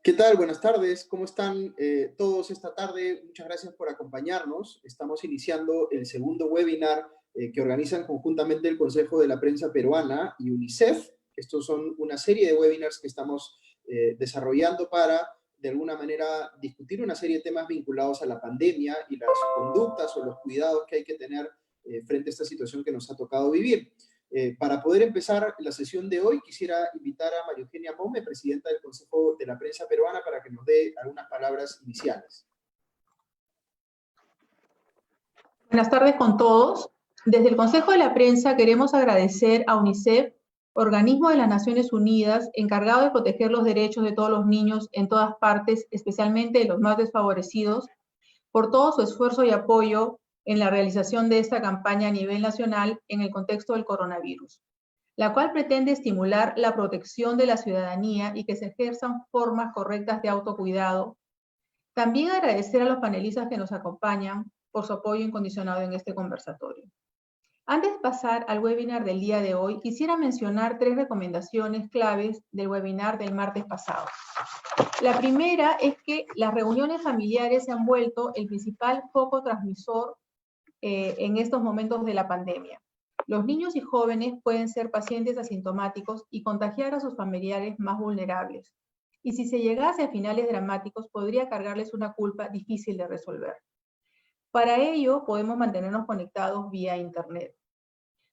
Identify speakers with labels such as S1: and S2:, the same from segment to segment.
S1: ¿Qué tal? Buenas tardes. ¿Cómo están todos esta tarde? Muchas gracias por acompañarnos. Estamos iniciando el segundo webinar que organizan conjuntamente el Consejo de la Prensa Peruana y UNICEF. Estos son una serie de webinars que estamos desarrollando para, de alguna manera, discutir una serie de temas vinculados a la pandemia y las conductas o los cuidados que hay que tener frente a esta situación que nos ha tocado vivir. Para poder empezar la sesión de hoy, quisiera invitar a María Eugenia Mome, presidenta del Consejo de la Prensa Peruana, para que nos dé algunas palabras iniciales.
S2: Buenas tardes con todos. Desde el Consejo de la Prensa queremos agradecer a UNICEF, organismo de las Naciones Unidas, encargado de proteger los derechos de todos los niños en todas partes, especialmente de los más desfavorecidos, por todo su esfuerzo y apoyo en la realización de esta campaña a nivel nacional en el contexto del coronavirus, la cual pretende estimular la protección de la ciudadanía y que se ejerzan formas correctas de autocuidado. También agradecer a los panelistas que nos acompañan por su apoyo incondicionado en este conversatorio. Antes de pasar al webinar del día de hoy, quisiera mencionar 3 recomendaciones claves del webinar del martes pasado. La primera es que las reuniones familiares se han vuelto el principal foco transmisor en estos momentos de la pandemia. Los niños y jóvenes pueden ser pacientes asintomáticos y contagiar a sus familiares más vulnerables. Y si se llegase a finales dramáticos, podría cargarles una culpa difícil de resolver. Para ello, podemos mantenernos conectados vía Internet.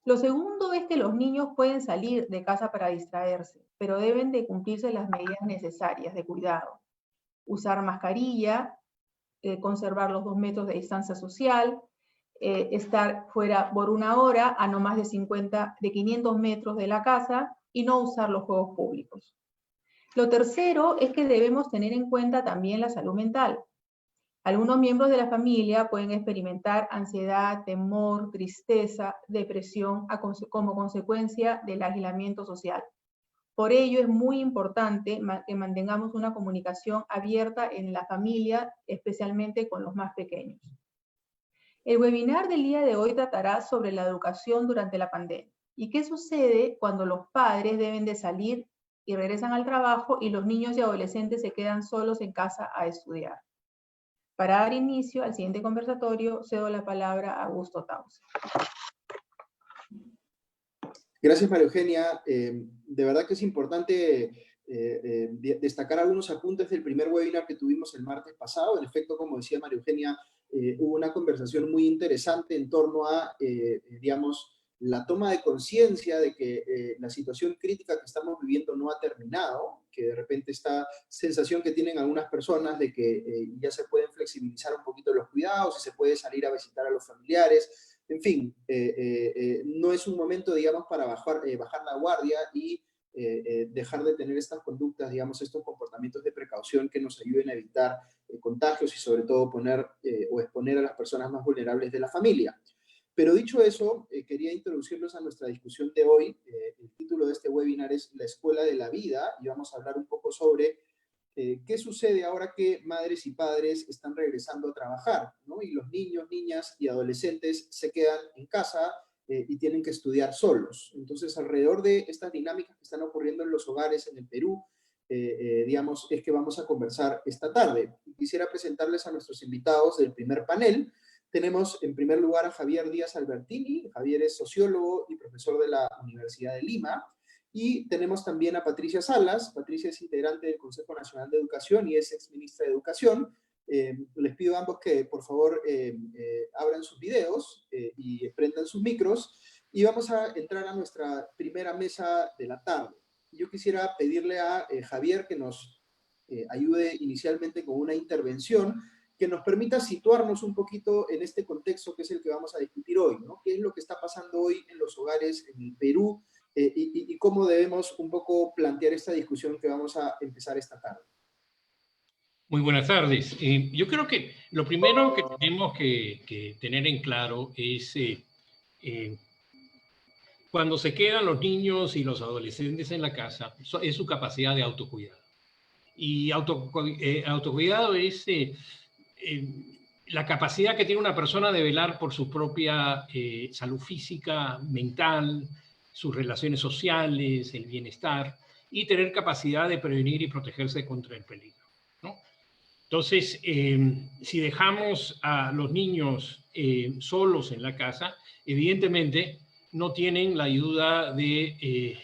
S2: Lo segundo es que los niños pueden salir de casa para distraerse, pero deben de cumplirse las medidas necesarias de cuidado. Usar mascarilla, conservar los 2 metros de distancia social, estar fuera por 1 hora a no más de 500 metros de la casa y no usar los juegos públicos. Lo tercero es que debemos tener en cuenta también la salud mental. Algunos miembros de la familia pueden experimentar ansiedad, temor, tristeza, depresión como consecuencia del aislamiento social. Por ello es muy importante que mantengamos una comunicación abierta en la familia, especialmente con los más pequeños. El webinar del día de hoy tratará sobre la educación durante la pandemia y qué sucede cuando los padres deben de salir y regresan al trabajo y los niños y adolescentes se quedan solos en casa a estudiar. Para dar inicio al siguiente conversatorio, cedo la palabra a Augusto Tausse.
S1: Gracias, María Eugenia. De verdad que es importante destacar algunos apuntes del primer webinar que tuvimos el martes pasado. En efecto, como decía María Eugenia, hubo una conversación muy interesante en torno a, digamos, la toma de conciencia de que la situación crítica que estamos viviendo no ha terminado, que de repente esta sensación que tienen algunas personas de que ya se pueden flexibilizar un poquito los cuidados y se puede salir a visitar a los familiares. En fin, no es un momento, digamos, para bajar la guardia y dejar de tener estas conductas, digamos, estos comportamientos de precaución que nos ayuden a evitar contagios y sobre todo poner o exponer a las personas más vulnerables de la familia. Pero dicho eso, quería introducirlos a nuestra discusión de hoy. El título de este webinar es La Escuela de la Vida y vamos a hablar un poco sobre qué sucede ahora que madres y padres están regresando a trabajar, ¿no? Y los niños, niñas y adolescentes se quedan en casa y tienen que estudiar solos. Entonces, alrededor de estas dinámicas que están ocurriendo en los hogares en el Perú, digamos, es que vamos a conversar esta tarde. Quisiera presentarles a nuestros invitados del primer panel. Tenemos en primer lugar a Javier Díaz Albertini. Javier es sociólogo y profesor de la Universidad de Lima. Y tenemos también a Patricia Salas. Patricia es integrante del Consejo Nacional de Educación y es exministra de Educación. Les pido a ambos que por favor abran sus videos y prendan sus micros. Y vamos a entrar a nuestra primera mesa de la tarde. Yo quisiera pedirle a Javier que nos ayude inicialmente con una intervención que nos permita situarnos un poquito en este contexto que es el que vamos a discutir hoy, ¿no? ¿Qué es lo que está pasando hoy en los hogares en el Perú y cómo debemos un poco plantear esta discusión que vamos a empezar esta tarde?
S3: Muy buenas tardes. Yo creo que lo primero que tenemos que tener en claro es cuando se quedan los niños y los adolescentes en la casa, es su capacidad de autocuidado. Y autocuidado es la capacidad que tiene una persona de velar por su propia salud física, mental, sus relaciones sociales, el bienestar. y tener capacidad de prevenir y protegerse contra el peligro, ¿no? Entonces, si dejamos a los niños solos en la casa, evidentemente no tienen la ayuda de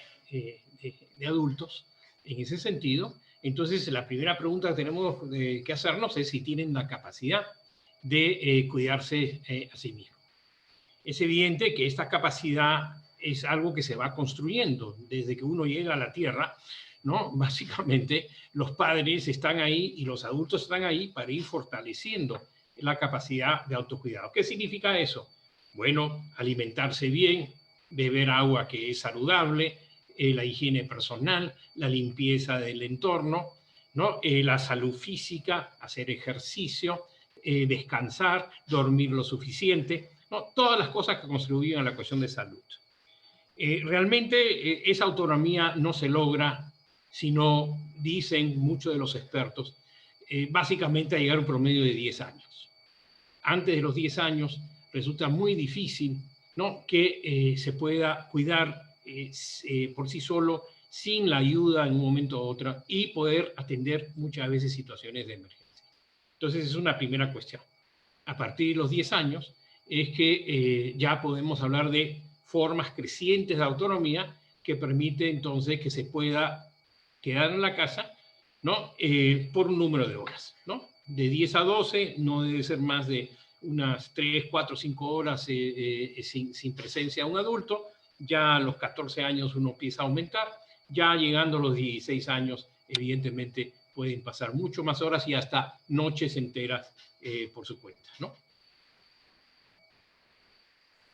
S3: adultos en ese sentido. Entonces, la primera pregunta que tenemos que hacernos es si tienen la capacidad de cuidarse a sí mismos. Es evidente que esta capacidad es algo que se va construyendo desde que uno llega a la Tierra, ¿no? Básicamente, los padres están ahí y los adultos están ahí para ir fortaleciendo la capacidad de autocuidado. ¿Qué significa eso? Bueno, alimentarse bien, beber agua que es saludable, la higiene personal, la limpieza del entorno, ¿no? La salud física, hacer ejercicio, descansar, dormir lo suficiente, ¿no? Todas las cosas que contribuyen a la cuestión de salud. Realmente esa autonomía no se logra, sino, dicen muchos de los expertos, básicamente a llegar a un promedio de 10 años. Antes de los 10 años resulta muy difícil, ¿no?, que se pueda cuidar por sí solo, sin la ayuda en un momento u otro, y poder atender muchas veces situaciones de emergencia. Entonces es una primera cuestión. A partir de los 10 años es que ya podemos hablar de formas crecientes de autonomía que permite entonces que se pueda quedar en la casa, ¿no?, por un número de horas, ¿no? De 10 a 12 no debe ser más de unas 3, 4, 5 horas sin presencia de un adulto. Ya a los 14 años uno empieza a aumentar. Ya llegando a los 16 años, evidentemente pueden pasar mucho más horas y hasta noches enteras por su cuenta, ¿no?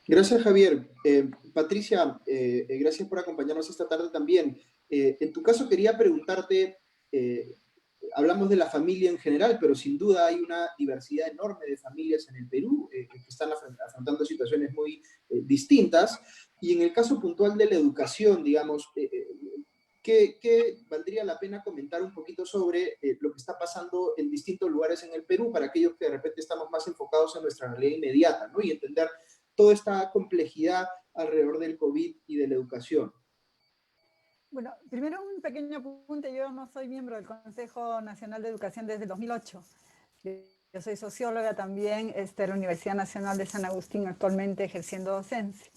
S1: Gracias, Javier. Patricia, gracias por acompañarnos esta tarde también. En tu caso quería preguntarte, hablamos de la familia en general, pero sin duda hay una diversidad enorme de familias en el Perú que están afrontando situaciones muy distintas. Y en el caso puntual de la educación, digamos, ¿qué valdría la pena comentar un poquito sobre lo que está pasando en distintos lugares en el Perú para aquellos que de repente estamos más enfocados en nuestra realidad inmediata, ¿no? Y entender toda esta complejidad alrededor del COVID y de la educación?
S4: Bueno, primero un pequeño apunte. Yo no soy miembro del Consejo Nacional de Educación desde 2008. Yo soy socióloga también, de la Universidad Nacional de San Agustín, actualmente ejerciendo docencia.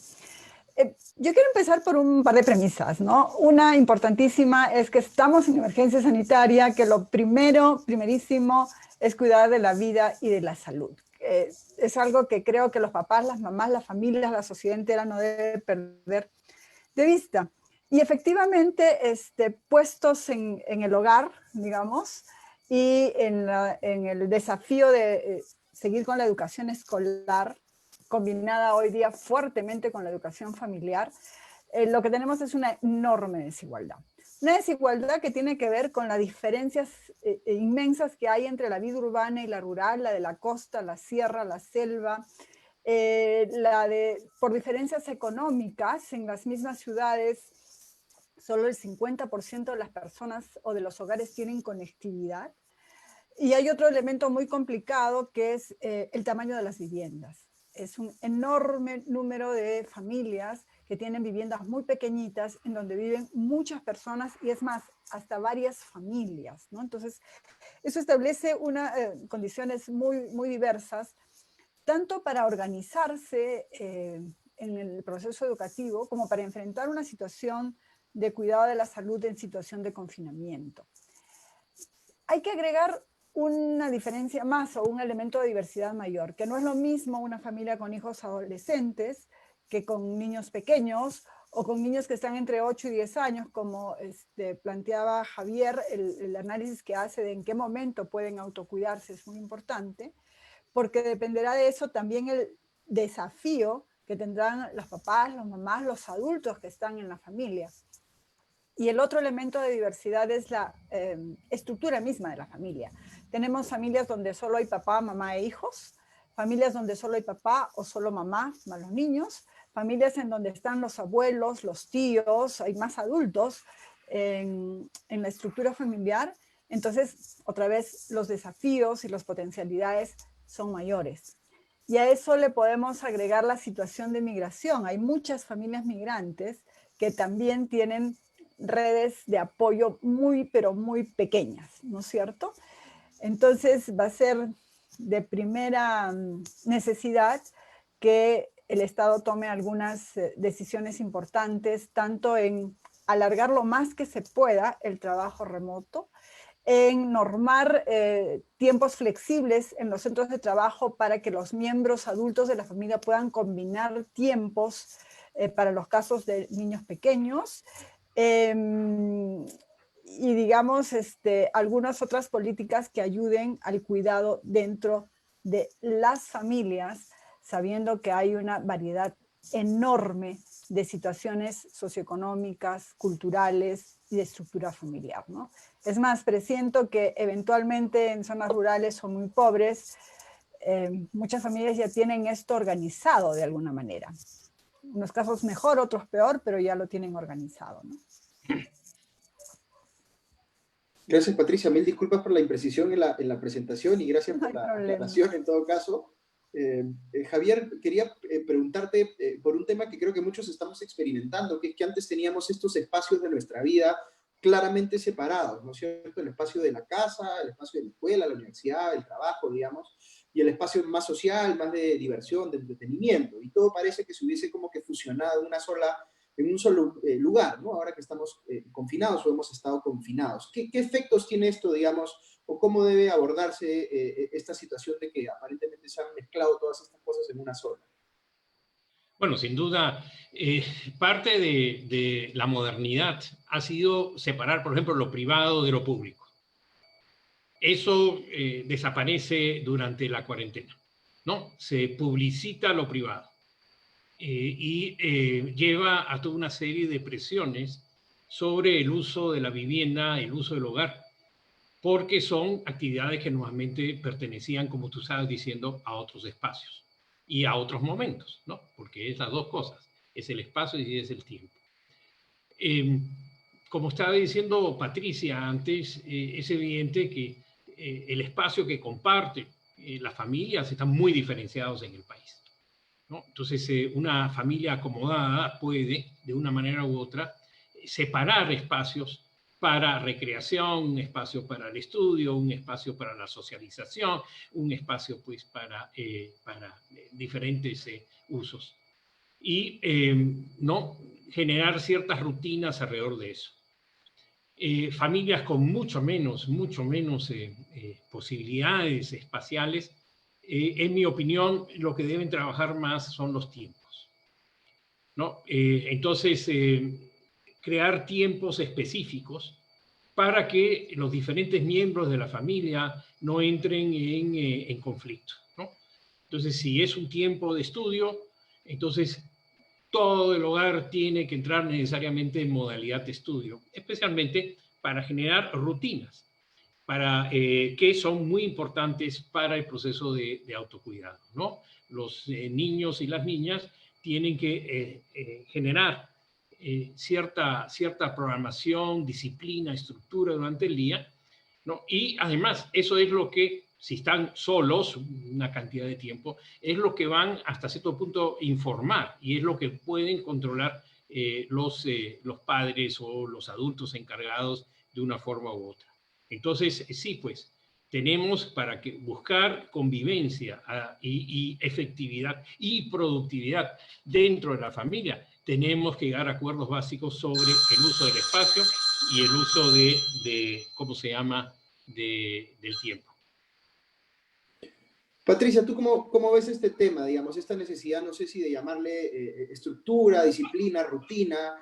S4: Yo quiero empezar por un par de premisas, ¿no? Una importantísima es que estamos en emergencia sanitaria, que lo primerísimo, es cuidar de la vida y de la salud. Es algo que creo que los papás, las mamás, las familias, la sociedad entera no debe perder de vista. Y efectivamente, puestos en el hogar, digamos, y en el desafío de seguir con la educación escolar, combinada hoy día fuertemente con la educación familiar, lo que tenemos es una enorme desigualdad. Una desigualdad que tiene que ver con las diferencias inmensas que hay entre la vida urbana y la rural, la de la costa, la sierra, la selva, por diferencias económicas. En las mismas ciudades, solo el 50% de las personas o de los hogares tienen conectividad. Y hay otro elemento muy complicado que es el tamaño de las viviendas. Es un enorme número de familias que tienen viviendas muy pequeñitas en donde viven muchas personas y es más, hasta varias familias, ¿no? Entonces, eso establece condiciones muy, muy diversas, tanto para organizarse en el proceso educativo como para enfrentar una situación de cuidado de la salud en situación de confinamiento. Hay que agregar una diferencia más o un elemento de diversidad mayor, que no es lo mismo una familia con hijos adolescentes que con niños pequeños o con niños que están entre 8 y 10 años, como planteaba Javier. El análisis que hace de en qué momento pueden autocuidarse es muy importante, porque dependerá de eso también el desafío que tendrán los papás, las mamás, los adultos que están en la familia. Y el otro elemento de diversidad es la estructura misma de la familia. Tenemos familias donde solo hay papá, mamá e hijos, familias donde solo hay papá o solo mamá, más los niños, familias en donde están los abuelos, los tíos, hay más adultos en la estructura familiar. Entonces, otra vez, los desafíos y las potencialidades son mayores. Y a eso le podemos agregar la situación de migración. Hay muchas familias migrantes que también tienen redes de apoyo muy, pero muy pequeñas, ¿no es cierto? Entonces va a ser de primera necesidad que el Estado tome algunas decisiones importantes, tanto en alargar lo más que se pueda el trabajo remoto, en normar tiempos flexibles en los centros de trabajo para que los miembros adultos de la familia puedan combinar tiempos para los casos de niños pequeños, y digamos algunas otras políticas que ayuden al cuidado dentro de las familias, sabiendo que hay una variedad enorme de situaciones socioeconómicas, culturales y de estructura familiar, ¿no? Es más, presiento que eventualmente en zonas rurales o muy pobres, muchas familias ya tienen esto organizado de alguna manera. En unos casos mejor, otros peor, pero ya lo tienen organizado, ¿no?
S1: Gracias, Patricia. Mil disculpas por la imprecisión en la presentación y gracias por la aclaración en todo caso. Javier, quería preguntarte por un tema que creo que muchos estamos experimentando, que es que antes teníamos estos espacios de nuestra vida claramente separados, ¿no es cierto? El espacio de la casa, el espacio de la escuela, la universidad, el trabajo, digamos, y el espacio más social, más de diversión, de entretenimiento. Y todo parece que se hubiese como que fusionado en un solo lugar, ¿no? Ahora que estamos confinados o hemos estado confinados. ¿Qué efectos tiene esto, digamos, o cómo debe abordarse esta situación de que aparentemente se han mezclado todas estas cosas en una sola?
S3: Bueno, sin duda, parte de la modernidad ha sido separar, por ejemplo, lo privado de lo público. Eso desaparece durante la cuarentena, ¿no? Se publicita lo privado y lleva a toda una serie de presiones sobre el uso de la vivienda, el uso del hogar, porque son actividades que normalmente pertenecían, como tú estabas diciendo, a otros espacios y a otros momentos, ¿no? Porque es las dos cosas, es el espacio y es el tiempo. Como estaba diciendo Patricia antes, es evidente que el espacio que comparte las familias están muy diferenciados en el país, ¿no? Entonces, una familia acomodada puede, de una manera u otra, separar espacios para recreación, un espacio para el estudio, un espacio para la socialización, un espacio pues para diferentes usos. Y no generar ciertas rutinas alrededor de eso. Familias con mucho menos posibilidades espaciales, en mi opinión, lo que deben trabajar más son los tiempos, ¿no? Entonces, crear tiempos específicos para que los diferentes miembros de la familia no entren en conflicto, ¿no? Entonces, si es un tiempo de estudio, entonces todo el hogar tiene que entrar necesariamente en modalidad de estudio, especialmente para generar rutinas, que son muy importantes para el proceso de autocuidado, ¿no? Los niños y las niñas tienen que generar cierta programación, disciplina, estructura durante el día, ¿no? Y además, eso es lo que, si están solos una cantidad de tiempo, es lo que van hasta cierto punto informar y es lo que pueden controlar los padres o los adultos encargados de una forma u otra. Entonces, sí, pues, tenemos para que buscar convivencia y efectividad y productividad dentro de la familia. Tenemos que llegar a acuerdos básicos sobre el uso del espacio y el uso ¿cómo se llama?, del tiempo.
S1: Patricia, ¿tú cómo ves este tema, digamos, esta necesidad, no sé si de llamarle estructura, disciplina, rutina,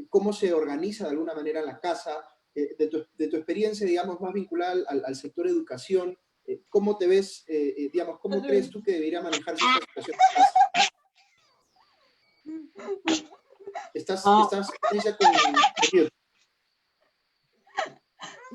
S1: cómo se organiza de alguna manera la casa, de tu experiencia, digamos, más vinculada al sector educación, ¿cómo te ves, digamos, cómo crees tú que debería manejarse esta situación en casa? ¿Estás Patricia, con...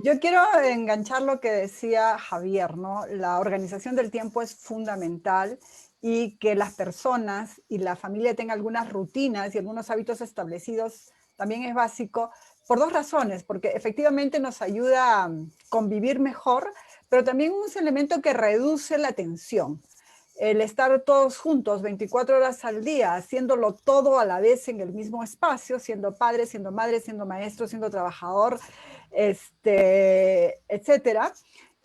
S4: Yo quiero enganchar lo que decía Javier, ¿no? La organización del tiempo es fundamental y que las personas y la familia tengan algunas rutinas y algunos hábitos establecidos también es básico por dos razones, porque efectivamente nos ayuda a convivir mejor, pero también es un elemento que reduce la tensión. el estar todos juntos 24 horas al día, haciéndolo todo a la vez en el mismo espacio, siendo padre, siendo madre, siendo maestro, siendo trabajador, etcétera,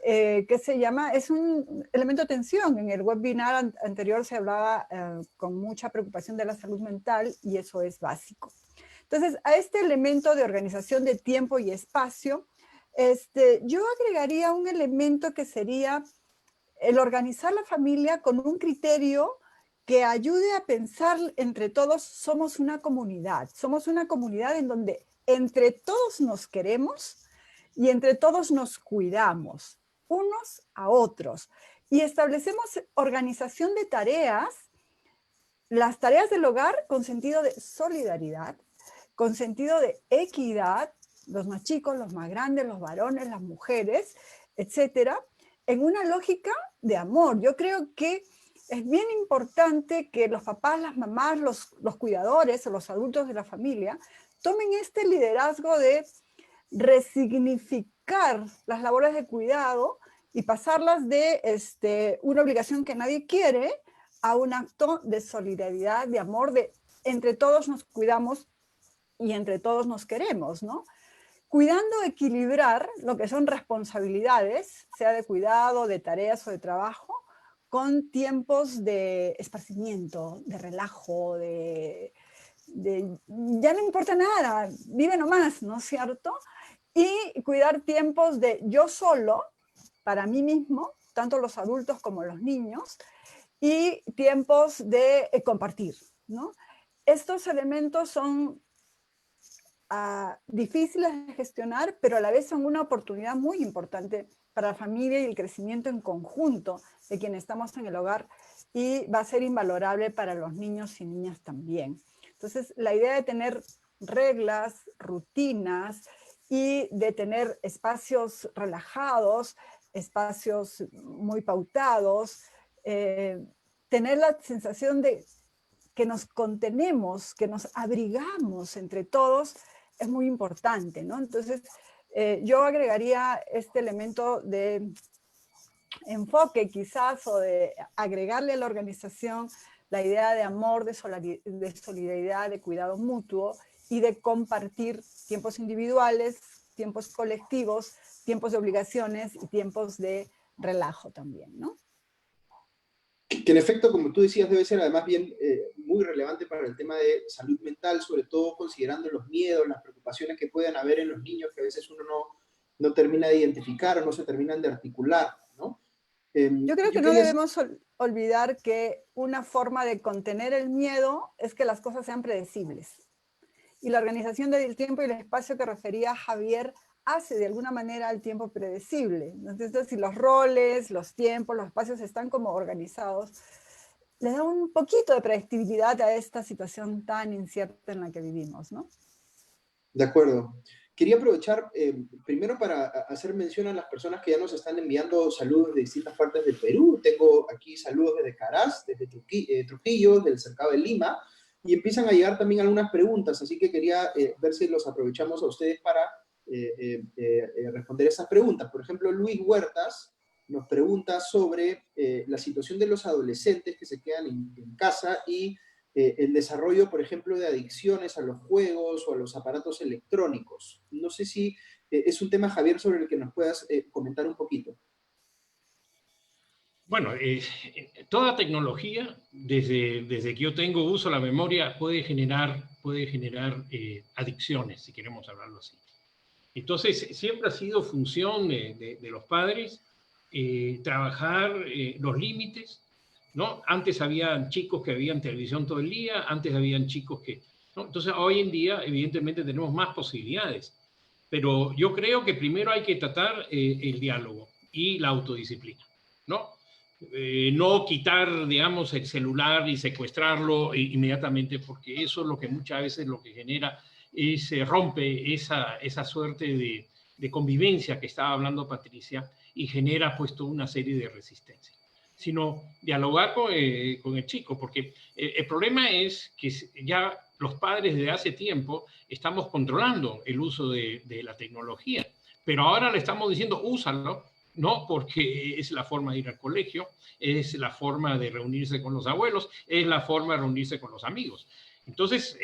S4: que se llama, es un elemento de tensión. En el webinar anterior se hablaba con mucha preocupación de la salud mental y eso es básico. Entonces, a este elemento de organización de tiempo y espacio, yo agregaría un elemento que sería el organizar la familia con un criterio que ayude a pensar entre todos. Somos una comunidad en donde entre todos nos queremos y entre todos nos cuidamos unos a otros y establecemos organización de tareas, las tareas del hogar con sentido de solidaridad, con sentido de equidad, los más chicos, los más grandes, los varones, las mujeres, etcétera, en una lógica de amor. Yo creo que es bien importante que los papás, las mamás, los cuidadores o los adultos de la familia tomen este liderazgo de resignificar las labores de cuidado y pasarlas de una obligación que nadie quiere a un acto de solidaridad, de amor, de entre todos nos cuidamos y entre todos nos queremos, ¿no? Cuidando equilibrar lo que son responsabilidades, sea de cuidado, de tareas o de trabajo, con tiempos de esparcimiento, de relajo, ya no importa nada, vive nomás, ¿no es cierto? Y cuidar tiempos de yo solo, para mí mismo, tanto los adultos como los niños, y tiempos de compartir, ¿no? Estos elementos son difíciles de gestionar, pero a la vez son una oportunidad muy importante para la familia y el crecimiento en conjunto de quienes estamos en el hogar, y va a ser invalorable para los niños y niñas también. Entonces, la idea de tener reglas, rutinas y de tener espacios relajados, espacios muy pautados, tener la sensación de que nos contenemos, que nos abrigamos entre todos, es muy importante, ¿no? Entonces, yo agregaría este elemento de enfoque quizás, o de agregarle a la organización la idea de amor, de solidaridad, de cuidado mutuo y de compartir tiempos individuales, tiempos colectivos, tiempos de obligaciones y tiempos de relajo también, ¿no?
S1: Que en efecto, como tú decías, debe ser además bien muy relevante para el tema de salud mental, sobre todo considerando los miedos, las preocupaciones que puedan haber en los niños, que a veces uno no termina de identificar o no se terminan de articular, ¿no?
S4: Yo creo que no debemos olvidar que una forma de contener el miedo es que las cosas sean predecibles. Y la organización del tiempo y el espacio que refería Javier hace de alguna manera el tiempo predecible. Entonces, si los roles, los tiempos, los espacios están como organizados, le da un poquito de predictibilidad a esta situación tan incierta en la que vivimos, ¿no?
S1: De acuerdo. Quería aprovechar primero para hacer mención a las personas que ya nos están enviando saludos de distintas partes del Perú. Tengo aquí saludos desde Caraz, desde Trujillo, del Cercado de Lima, y empiezan a llegar también algunas preguntas, así que quería ver si los aprovechamos a ustedes para responder esas preguntas. Por ejemplo, Luis Huertas nos pregunta sobre la situación de los adolescentes que se quedan en casa y el desarrollo, por ejemplo, de adicciones a los juegos o a los aparatos electrónicos. No sé si es un tema, Javier, sobre el que nos puedas comentar un poquito.
S3: Bueno, toda tecnología, desde que yo tengo uso de la memoria, puede generar adicciones, si queremos hablarlo así. Entonces, siempre ha sido función de los padres trabajar los límites, ¿no? Antes habían chicos que veían televisión todo el día, antes habían chicos que... ¿no? Entonces, hoy en día, evidentemente, tenemos más posibilidades. Pero yo creo que primero hay que tratar el diálogo y la autodisciplina, ¿no? No quitar, digamos, el celular y secuestrarlo inmediatamente, porque eso es lo que muchas veces lo que genera se rompe esa suerte de convivencia que estaba hablando Patricia y genera pues toda una serie de resistencias. Sino dialogar con el chico, porque el problema es que ya los padres desde hace tiempo estamos controlando el uso de la tecnología, pero ahora le estamos diciendo úsalo, ¿no? Porque es la forma de ir al colegio, es la forma de reunirse con los abuelos, es la forma de reunirse con los amigos. Entonces,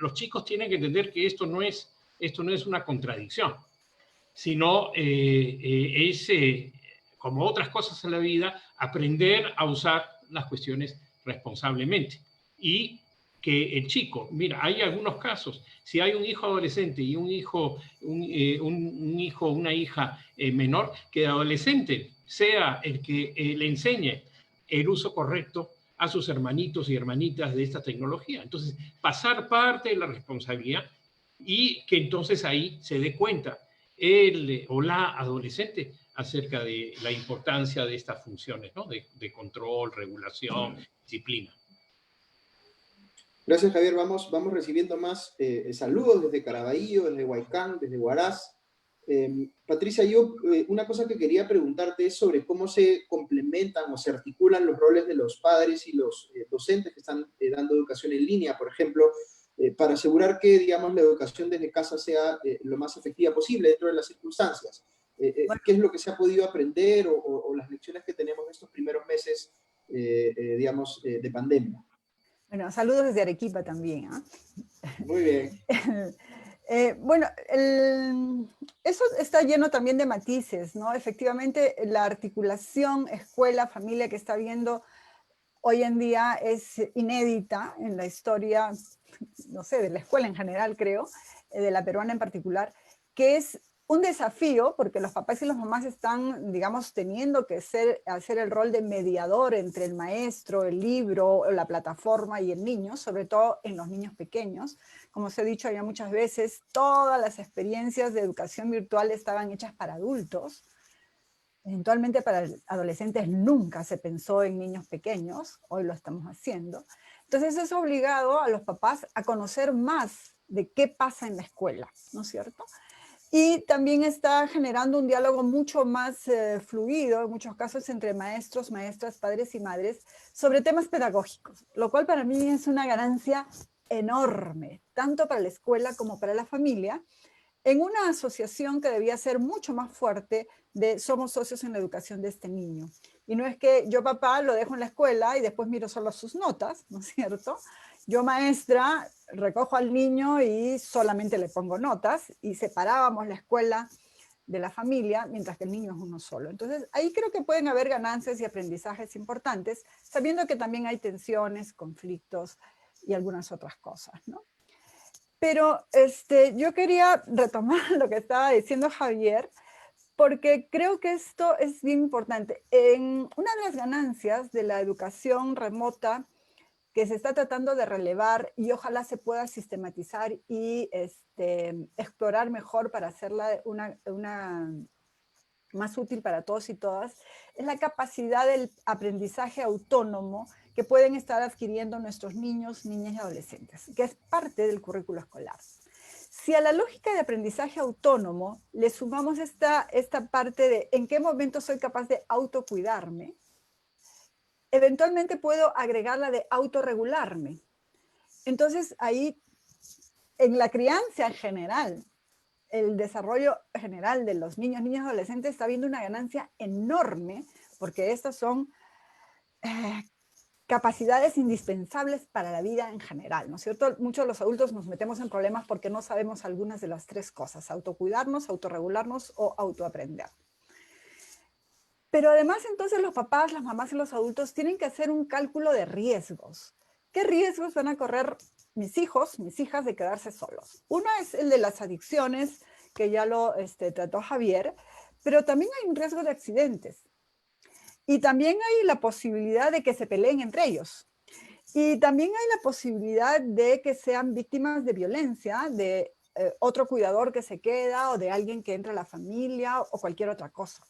S3: los chicos tienen que entender que esto no es una contradicción, sino es, como otras cosas en la vida, aprender a usar las cuestiones responsablemente. Y que el chico, mira, hay algunos casos, si hay un hijo adolescente y un hijo, una hija menor, que el adolescente sea el que le enseñe el uso correcto a sus hermanitos y hermanitas de esta tecnología. Entonces, pasar parte de la responsabilidad y que entonces ahí se dé cuenta el o la adolescente acerca de la importancia de estas funciones, ¿no? De control, regulación, disciplina.
S1: Gracias, Javier. Vamos recibiendo más saludos desde Caraballo, desde Huaycán, desde Huaraz. Patricia, yo una cosa que quería preguntarte es sobre cómo se complementan o se articulan los roles de los padres y los docentes que están dando educación en línea, por ejemplo, para asegurar que, digamos, la educación desde casa sea lo más efectiva posible dentro de las circunstancias.
S4: Bueno,
S1: ¿Qué es lo que se ha podido aprender o las lecciones que tenemos en estos primeros meses, digamos, de pandemia?
S4: bueno, saludos desde Arequipa también, ¿ah?
S1: Muy bien.
S4: Bueno, eso está lleno también de matices, ¿no? Efectivamente, la articulación escuela-familia que está viendo hoy en día es inédita en la historia, no sé, de la escuela en general, creo, de la peruana en particular, que es un desafío porque los papás y las mamás están, digamos, teniendo que hacer el rol de mediador entre el maestro, el libro, la plataforma y el niño, sobre todo en los niños pequeños. Como os he dicho ya muchas veces, todas las experiencias de educación virtual estaban hechas para adultos. Eventualmente para adolescentes nunca se pensó en niños pequeños, hoy lo estamos haciendo. Entonces eso ha obligado a los papás a conocer más de qué pasa en la escuela, ¿no es cierto? Y también está generando un diálogo mucho más fluido, en muchos casos entre maestros, maestras, padres y madres, sobre temas pedagógicos, lo cual para mí es una ganancia enorme, tanto para la escuela como para la familia, en una asociación que debía ser mucho más fuerte de somos socios en la educación de este niño. Y no es que yo papá lo dejo en la escuela y después miro solo sus notas, ¿no es cierto? Yo maestra recojo al niño y solamente le pongo notas y separábamos la escuela de la familia mientras que el niño es uno solo. Entonces ahí creo que pueden haber ganancias y aprendizajes importantes, sabiendo que también hay tensiones, conflictos y algunas otras cosas, ¿no? Pero yo quería retomar lo que estaba diciendo Javier, porque creo que esto es bien importante. Una de las ganancias de la educación remota que se está tratando de relevar y ojalá se pueda sistematizar y explorar mejor para hacerla una más útil para todos y todas, es la capacidad del aprendizaje autónomo que pueden estar adquiriendo nuestros niños, niñas y adolescentes, que es parte del currículo escolar. Si a la lógica de aprendizaje autónomo le sumamos esta parte de en qué momento soy capaz de autocuidarme, eventualmente puedo agregar la de autorregularme. Entonces ahí, en la crianza en general, el desarrollo general de los niños, niñas y adolescentes está viendo una ganancia enorme porque estas son capacidades indispensables para la vida en general, ¿no es cierto? Muchos de los adultos nos metemos en problemas porque no sabemos algunas de las tres cosas: autocuidarnos, autorregularnos o autoaprender. Pero además entonces los papás, las mamás y los adultos tienen que hacer un cálculo de riesgos. ¿Qué riesgos van a correr mis hijos, mis hijas de quedarse solos? Uno es el de las adicciones, que ya lo trató Javier, pero también hay un riesgo de accidentes. Y también hay la posibilidad de que se peleen entre ellos. Y también hay la posibilidad de que sean víctimas de violencia, de otro cuidador que se queda o de alguien que entra a la familia o cualquier otra cosa.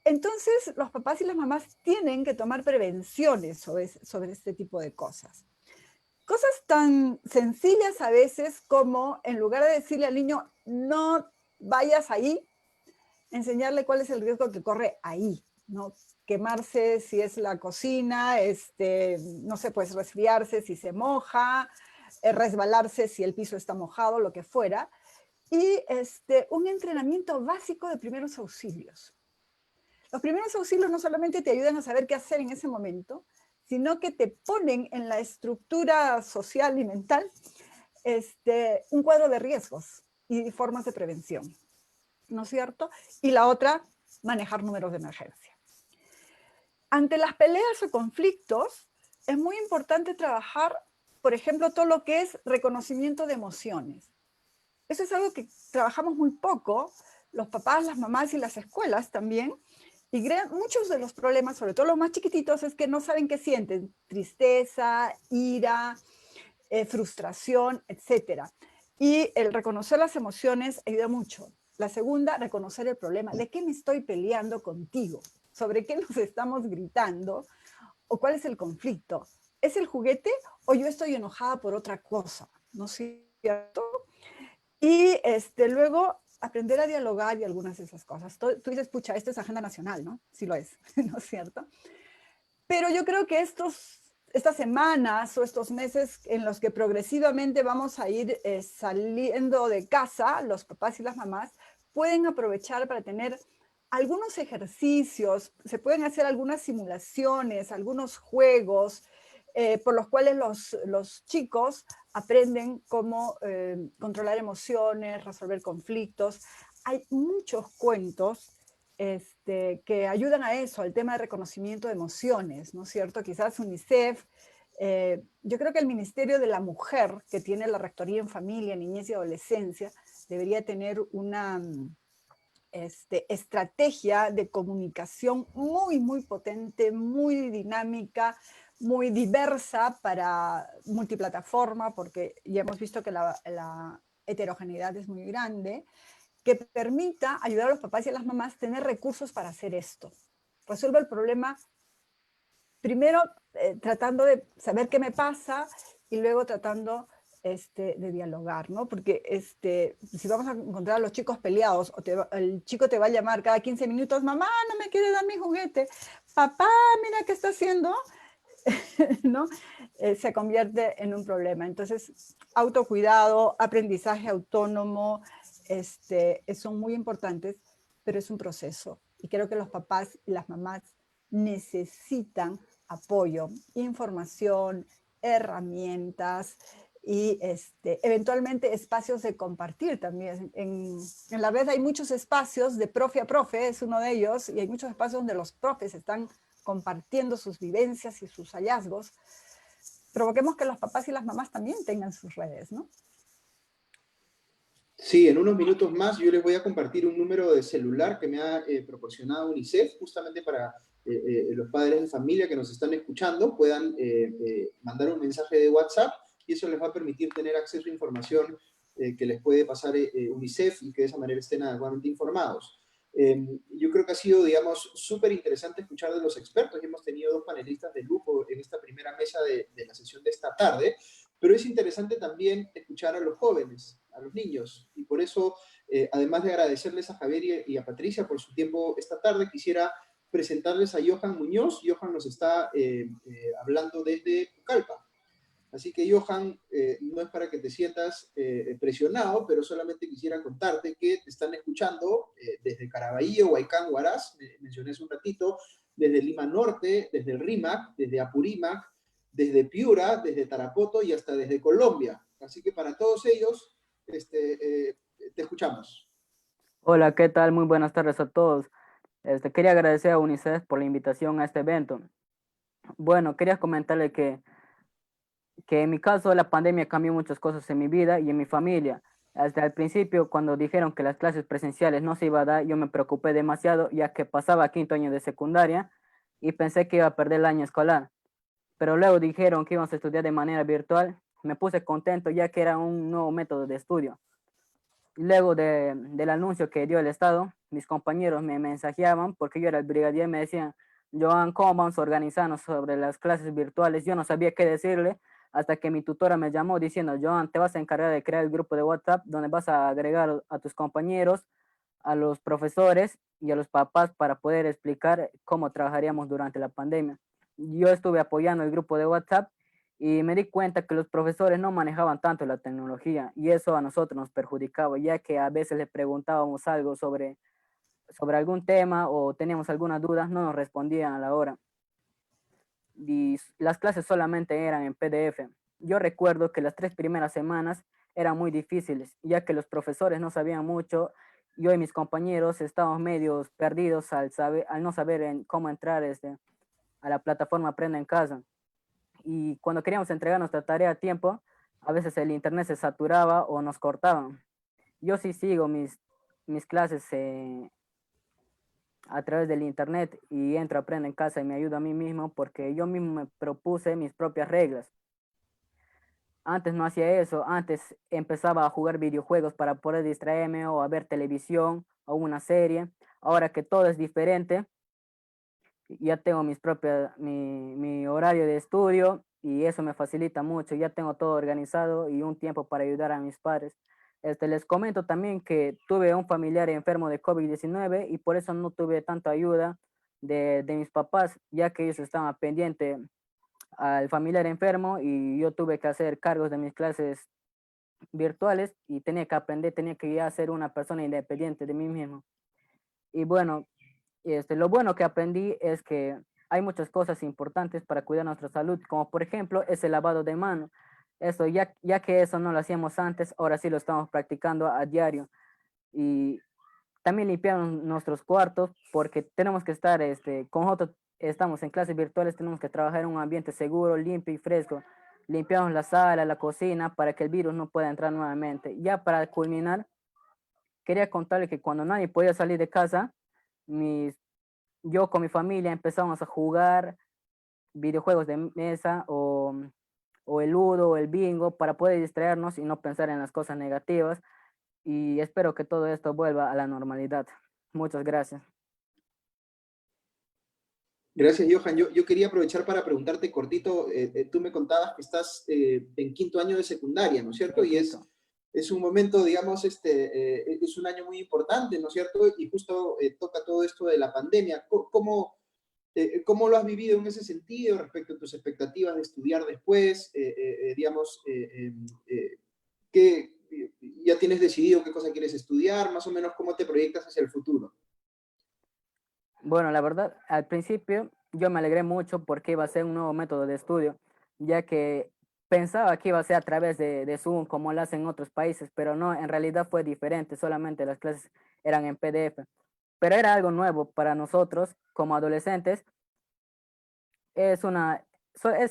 S4: Entonces, los papás y las mamás tienen que tomar prevenciones sobre este tipo de cosas. Cosas tan sencillas a veces como, en lugar de decirle al niño, no vayas ahí, enseñarle cuál es el riesgo que corre ahí, ¿no? Quemarse si es la cocina, no sé, pues resfriarse si se moja, resbalarse si el piso está mojado, lo que fuera. y un entrenamiento básico de primeros auxilios. Los primeros auxilios no solamente te ayudan a saber qué hacer en ese momento, sino que te ponen en la estructura social y mental un cuadro de riesgos y formas de prevención, ¿no es cierto? Y la otra, manejar números de emergencia. Ante las peleas o conflictos, es muy importante trabajar, por ejemplo, todo lo que es reconocimiento de emociones. Eso es algo que trabajamos muy poco, los papás, las mamás y las escuelas también, y muchos de los problemas, sobre todo los más chiquititos, es que no saben qué sienten, tristeza, ira, frustración, etc. Y el reconocer las emociones ayuda mucho. La segunda, reconocer el problema. ¿De qué me estoy peleando contigo? ¿Sobre qué nos estamos gritando? ¿O cuál es el conflicto? ¿Es el juguete o yo estoy enojada por otra cosa? ¿No es cierto? Y luego aprender a dialogar y algunas de esas cosas. Tú dices, pucha, esto es agenda nacional, ¿no? Sí lo es, ¿no es cierto? Pero yo creo que estas semanas o estos meses en los que progresivamente vamos a ir saliendo de casa, los papás y las mamás, pueden aprovechar para tener algunos ejercicios, se pueden hacer algunas simulaciones, algunos juegos, por los cuales los chicos aprenden cómo controlar emociones, resolver conflictos. Hay muchos cuentos que ayudan a eso, al tema de reconocimiento de emociones, ¿no es cierto? Quizás UNICEF, yo creo que el Ministerio de la Mujer, que tiene la Rectoría en Familia, Niñez y Adolescencia, debería tener una estrategia de comunicación muy, muy potente, muy dinámica, muy diversa para multiplataforma, porque ya hemos visto que la heterogeneidad es muy grande, que permita ayudar a los papás y a las mamás a tener recursos para hacer esto. Resuelve el problema primero tratando de saber qué me pasa y luego tratando de dialogar, ¿no? Porque si vamos a encontrar a los chicos peleados, el chico te va a llamar cada 15 minutos, mamá, no me quiere dar mi juguete, papá, mira qué está haciendo, ¿no? Se convierte en un problema. Entonces, autocuidado, aprendizaje autónomo, son muy importantes, pero es un proceso. Y creo que los papás y las mamás necesitan apoyo, información, herramientas y eventualmente espacios de compartir también. En la red hay muchos espacios de profe a profe, es uno de ellos, y hay muchos espacios donde los profes están compartiendo sus vivencias y sus hallazgos. Provoquemos que los papás y las mamás también tengan sus redes, ¿no?
S1: Sí, en unos minutos más yo les voy a compartir un número de celular que me ha proporcionado UNICEF, justamente para los padres de familia que nos están escuchando puedan mandar un mensaje de WhatsApp y eso les va a permitir tener acceso a información que les puede pasar UNICEF y que de esa manera estén adecuadamente informados. Yo creo que ha sido, digamos, súper interesante escuchar de los expertos y hemos tenido dos panelistas de lujo en esta primera mesa de la sesión de esta tarde, pero es interesante también escuchar a los jóvenes, a los niños, y por eso, además de agradecerles a Javier y a Patricia por su tiempo esta tarde, quisiera presentarles a Johan Muñoz. Johan nos está hablando desde Pucallpa. Así que, Johan, no es para que te sientas presionado, pero solamente quisiera contarte que te están escuchando desde Caraballo, Huaycán, Huaraz, mencioné hace un ratito, desde Lima Norte, desde el RIMAC, desde Apurímac, desde Piura, desde Tarapoto y hasta desde Colombia. Así que para todos ellos, te escuchamos.
S5: Hola, ¿qué tal? Muy buenas tardes a todos. Quería agradecer a UNICEF por la invitación a este evento. Bueno, quería comentarle que en mi caso la pandemia cambió muchas cosas en mi vida y en mi familia. Hasta el principio, cuando dijeron que las clases presenciales no se iba a dar, yo me preocupé demasiado, ya que pasaba quinto año de secundaria y pensé que iba a perder el año escolar. Pero luego dijeron que íbamos a estudiar de manera virtual. Me puse contento, ya que era un nuevo método de estudio. Luego del anuncio que dio el Estado, mis compañeros me mensajeaban, porque yo era el brigadier, me decían, Joan, ¿cómo vamos a organizarnos sobre las clases virtuales? Yo no sabía qué decirle, hasta que mi tutora me llamó diciendo, Joan, te vas a encargar de crear el grupo de WhatsApp, donde vas a agregar a tus compañeros, a los profesores y a los papás para poder explicar cómo trabajaríamos durante la pandemia. Yo estuve apoyando el grupo de WhatsApp y me di cuenta que los profesores no manejaban tanto la tecnología y eso a nosotros nos perjudicaba, ya que a veces les preguntábamos algo sobre algún tema o teníamos algunas dudas, no nos respondían a la hora. Y las clases solamente eran en PDF. Yo recuerdo que las 3 primeras semanas eran muy difíciles, ya que los profesores no sabían mucho. Yo y mis compañeros estábamos medios perdidos al no saber cómo entrar a la plataforma Aprenda en Casa. Y cuando queríamos entregar nuestra tarea a tiempo, a veces el internet se saturaba o nos cortaban. Yo sí sigo mis clases a través del internet y entro a Aprenda en Casa y me ayudo a mí mismo porque yo mismo me propuse mis propias reglas. Antes no hacía eso, antes empezaba a jugar videojuegos para poder distraerme o a ver televisión o una serie. Ahora que todo es diferente, ya tengo mi horario de estudio y eso me facilita mucho. Ya tengo todo organizado y un tiempo para ayudar a mis padres. Les comento también que tuve un familiar enfermo de COVID-19 y por eso no tuve tanta ayuda de mis papás, ya que ellos estaban pendientes al familiar enfermo y yo tuve que hacer cargos de mis clases virtuales y tenía que aprender, tenía que ya ser una persona independiente de mí mismo. Y bueno, lo bueno que aprendí es que hay muchas cosas importantes para cuidar nuestra salud, como por ejemplo es el lavado de manos. Eso, ya que eso no lo hacíamos antes, ahora sí lo estamos practicando a diario. Y también limpiamos nuestros cuartos porque tenemos que estar, con nosotros estamos en clases virtuales, tenemos que trabajar en un ambiente seguro, limpio y fresco. Limpiamos la sala, la cocina para que el virus no pueda entrar nuevamente. Ya para culminar, quería contarle que cuando nadie podía salir de casa, yo con mi familia empezamos a jugar videojuegos de mesa o el ludo o el bingo para poder distraernos y no pensar en las cosas negativas. Y espero que todo esto vuelva a la normalidad. Muchas gracias.
S1: Gracias, Johan. Yo quería aprovechar para preguntarte cortito, tú me contabas que estás en 5º año de secundaria, ¿no es cierto? Y es un momento, digamos, es un año muy importante, ¿no es cierto? Y justo toca todo esto de la pandemia. ¿Cómo lo has vivido en ese sentido respecto a tus expectativas de estudiar después? Digamos, ¿ya tienes decidido qué cosa quieres estudiar? Más o menos, ¿cómo te proyectas hacia el futuro?
S5: Bueno, la verdad, al principio yo me alegré mucho porque iba a ser un nuevo método de estudio, ya que pensaba que iba a ser a través de Zoom, como lo hacen en otros países, pero no, en realidad fue diferente, solamente las clases eran en PDF. Pero era algo nuevo para nosotros como adolescentes. Es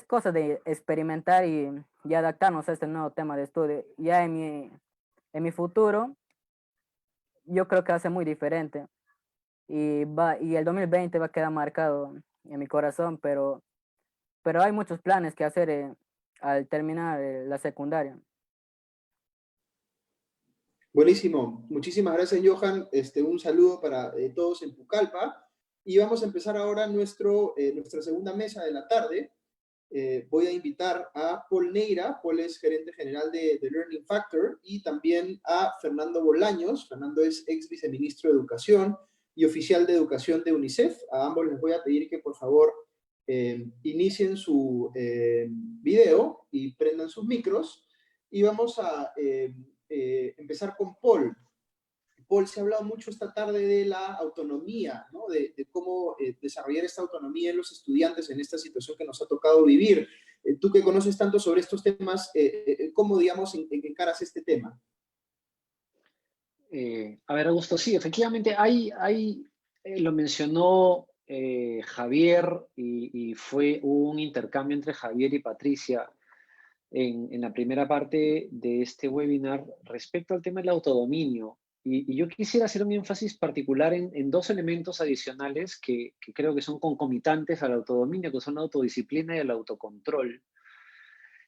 S5: cosa de experimentar y adaptarnos a este nuevo tema de estudio. Ya en mi futuro, yo creo que va a ser muy diferente. Y el 2020 va a quedar marcado en mi corazón, pero hay muchos planes que hacer al terminar la secundaria.
S1: Buenísimo. Muchísimas gracias, Johan. Un saludo para todos en Pucallpa. Y vamos a empezar ahora nuestra segunda mesa de la tarde. Voy a invitar a Paul Neira. Paul es gerente general de Learning Factor, y también a Fernando Bolaños. Fernando es ex viceministro de Educación y oficial de Educación de UNICEF. A ambos les voy a pedir que por favor inicien su video y prendan sus micros. Y vamos a empezar con Paul. Paul, se ha hablado mucho esta tarde de la autonomía, ¿no? De cómo desarrollar esta autonomía en los estudiantes en esta situación que nos ha tocado vivir. Tú que conoces tanto sobre estos temas, ¿cómo, digamos, encaras este tema?
S6: A ver, Augusto, sí, efectivamente lo mencionó Javier y fue un intercambio entre Javier y Patricia en la primera parte de este webinar respecto al tema del autodominio. Y yo quisiera hacer un énfasis particular en 2 elementos adicionales que creo que son concomitantes al autodominio, que son la autodisciplina y el autocontrol.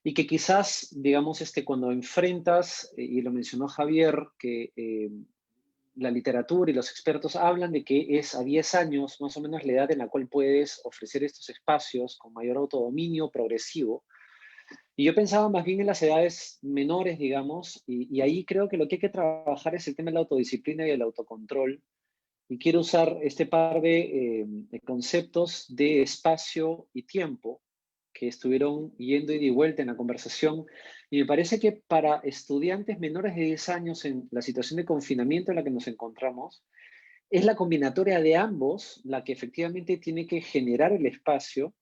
S6: Y que quizás, digamos, cuando enfrentas, y lo mencionó Javier, que la literatura y los expertos hablan de que es a 10 años más o menos la edad en la cual puedes ofrecer estos espacios con mayor autodominio progresivo. Y yo pensaba más bien en las edades menores, digamos, y ahí creo que lo que hay que trabajar es el tema de la autodisciplina y el autocontrol. Y quiero usar este par de conceptos de espacio y tiempo que estuvieron yendo ida y vuelta en la conversación, y me parece que para estudiantes menores de 10 años en la situación de confinamiento en la que nos encontramos, es la combinatoria de ambos la que efectivamente tiene que generar el espacio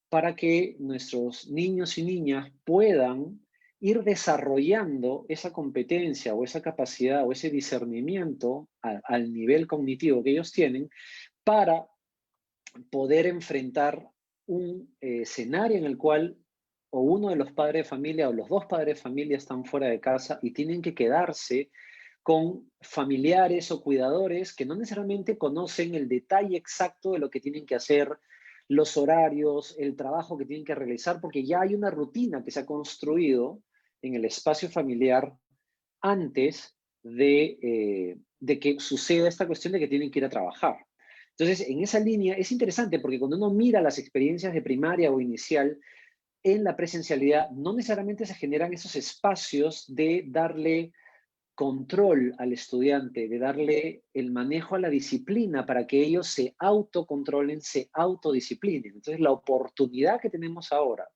S6: para que nuestros niños y niñas puedan ir desarrollando esa competencia o esa capacidad o ese discernimiento al nivel cognitivo que ellos tienen para poder enfrentar un escenario en el cual o uno de los padres de familia o los dos padres de familia están fuera de casa y tienen que quedarse con familiares o cuidadores que no necesariamente conocen el detalle exacto de lo que tienen que hacer, los horarios, el trabajo que tienen que realizar, porque ya hay una rutina que se ha construido en el espacio familiar antes de que suceda esta cuestión de que tienen que ir a trabajar. Entonces, en esa línea es interesante porque cuando uno mira las experiencias de primaria o inicial, en la presencialidad no necesariamente se generan esos espacios de darle control al estudiante, de darle el manejo a la disciplina para que ellos se autocontrolen, se autodisciplinen. Entonces, la oportunidad que tenemos ahora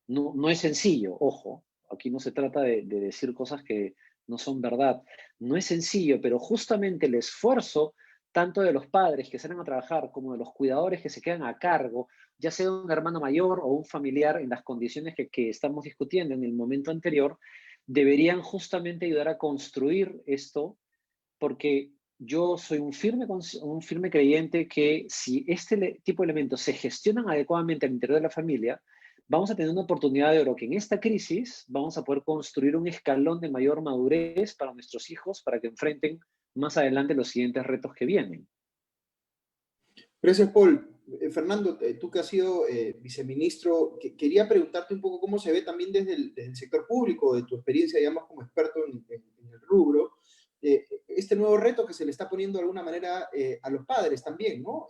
S6: no es sencillo, ojo, aquí no se trata de decir cosas que no son verdad, no es sencillo, pero justamente el esfuerzo tanto de los padres que salen a trabajar como de los cuidadores que se quedan a cargo, ya sea un hermano mayor o un familiar en las condiciones que estamos discutiendo en el momento anterior, deberían justamente ayudar a construir esto, porque yo soy un firme creyente que si este tipo de elementos se gestionan adecuadamente al interior de la familia, vamos a tener una oportunidad de oro que en esta crisis vamos a poder construir un escalón de mayor madurez para nuestros hijos para que enfrenten más adelante los siguientes retos que vienen.
S1: Gracias, Paul. Fernando, tú que has sido viceministro, quería preguntarte un poco cómo se ve también desde el sector público, de tu experiencia, digamos, como experto en el rubro, este nuevo reto que se le está poniendo de alguna manera a los padres también, ¿no?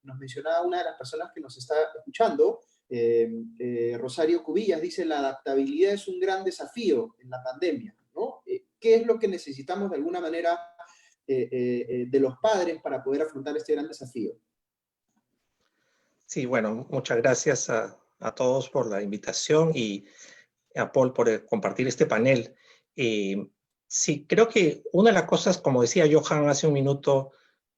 S1: Nos mencionaba una de las personas que nos está escuchando, Rosario Cubillas, dice, la adaptabilidad es un gran desafío en la pandemia, ¿no? ¿Qué es lo que necesitamos de alguna manera de los padres para poder afrontar este gran desafío?
S7: Sí, bueno, muchas gracias a todos por la invitación y a Paul por compartir este panel. Sí, creo que una de las cosas, como decía Johan hace un minuto,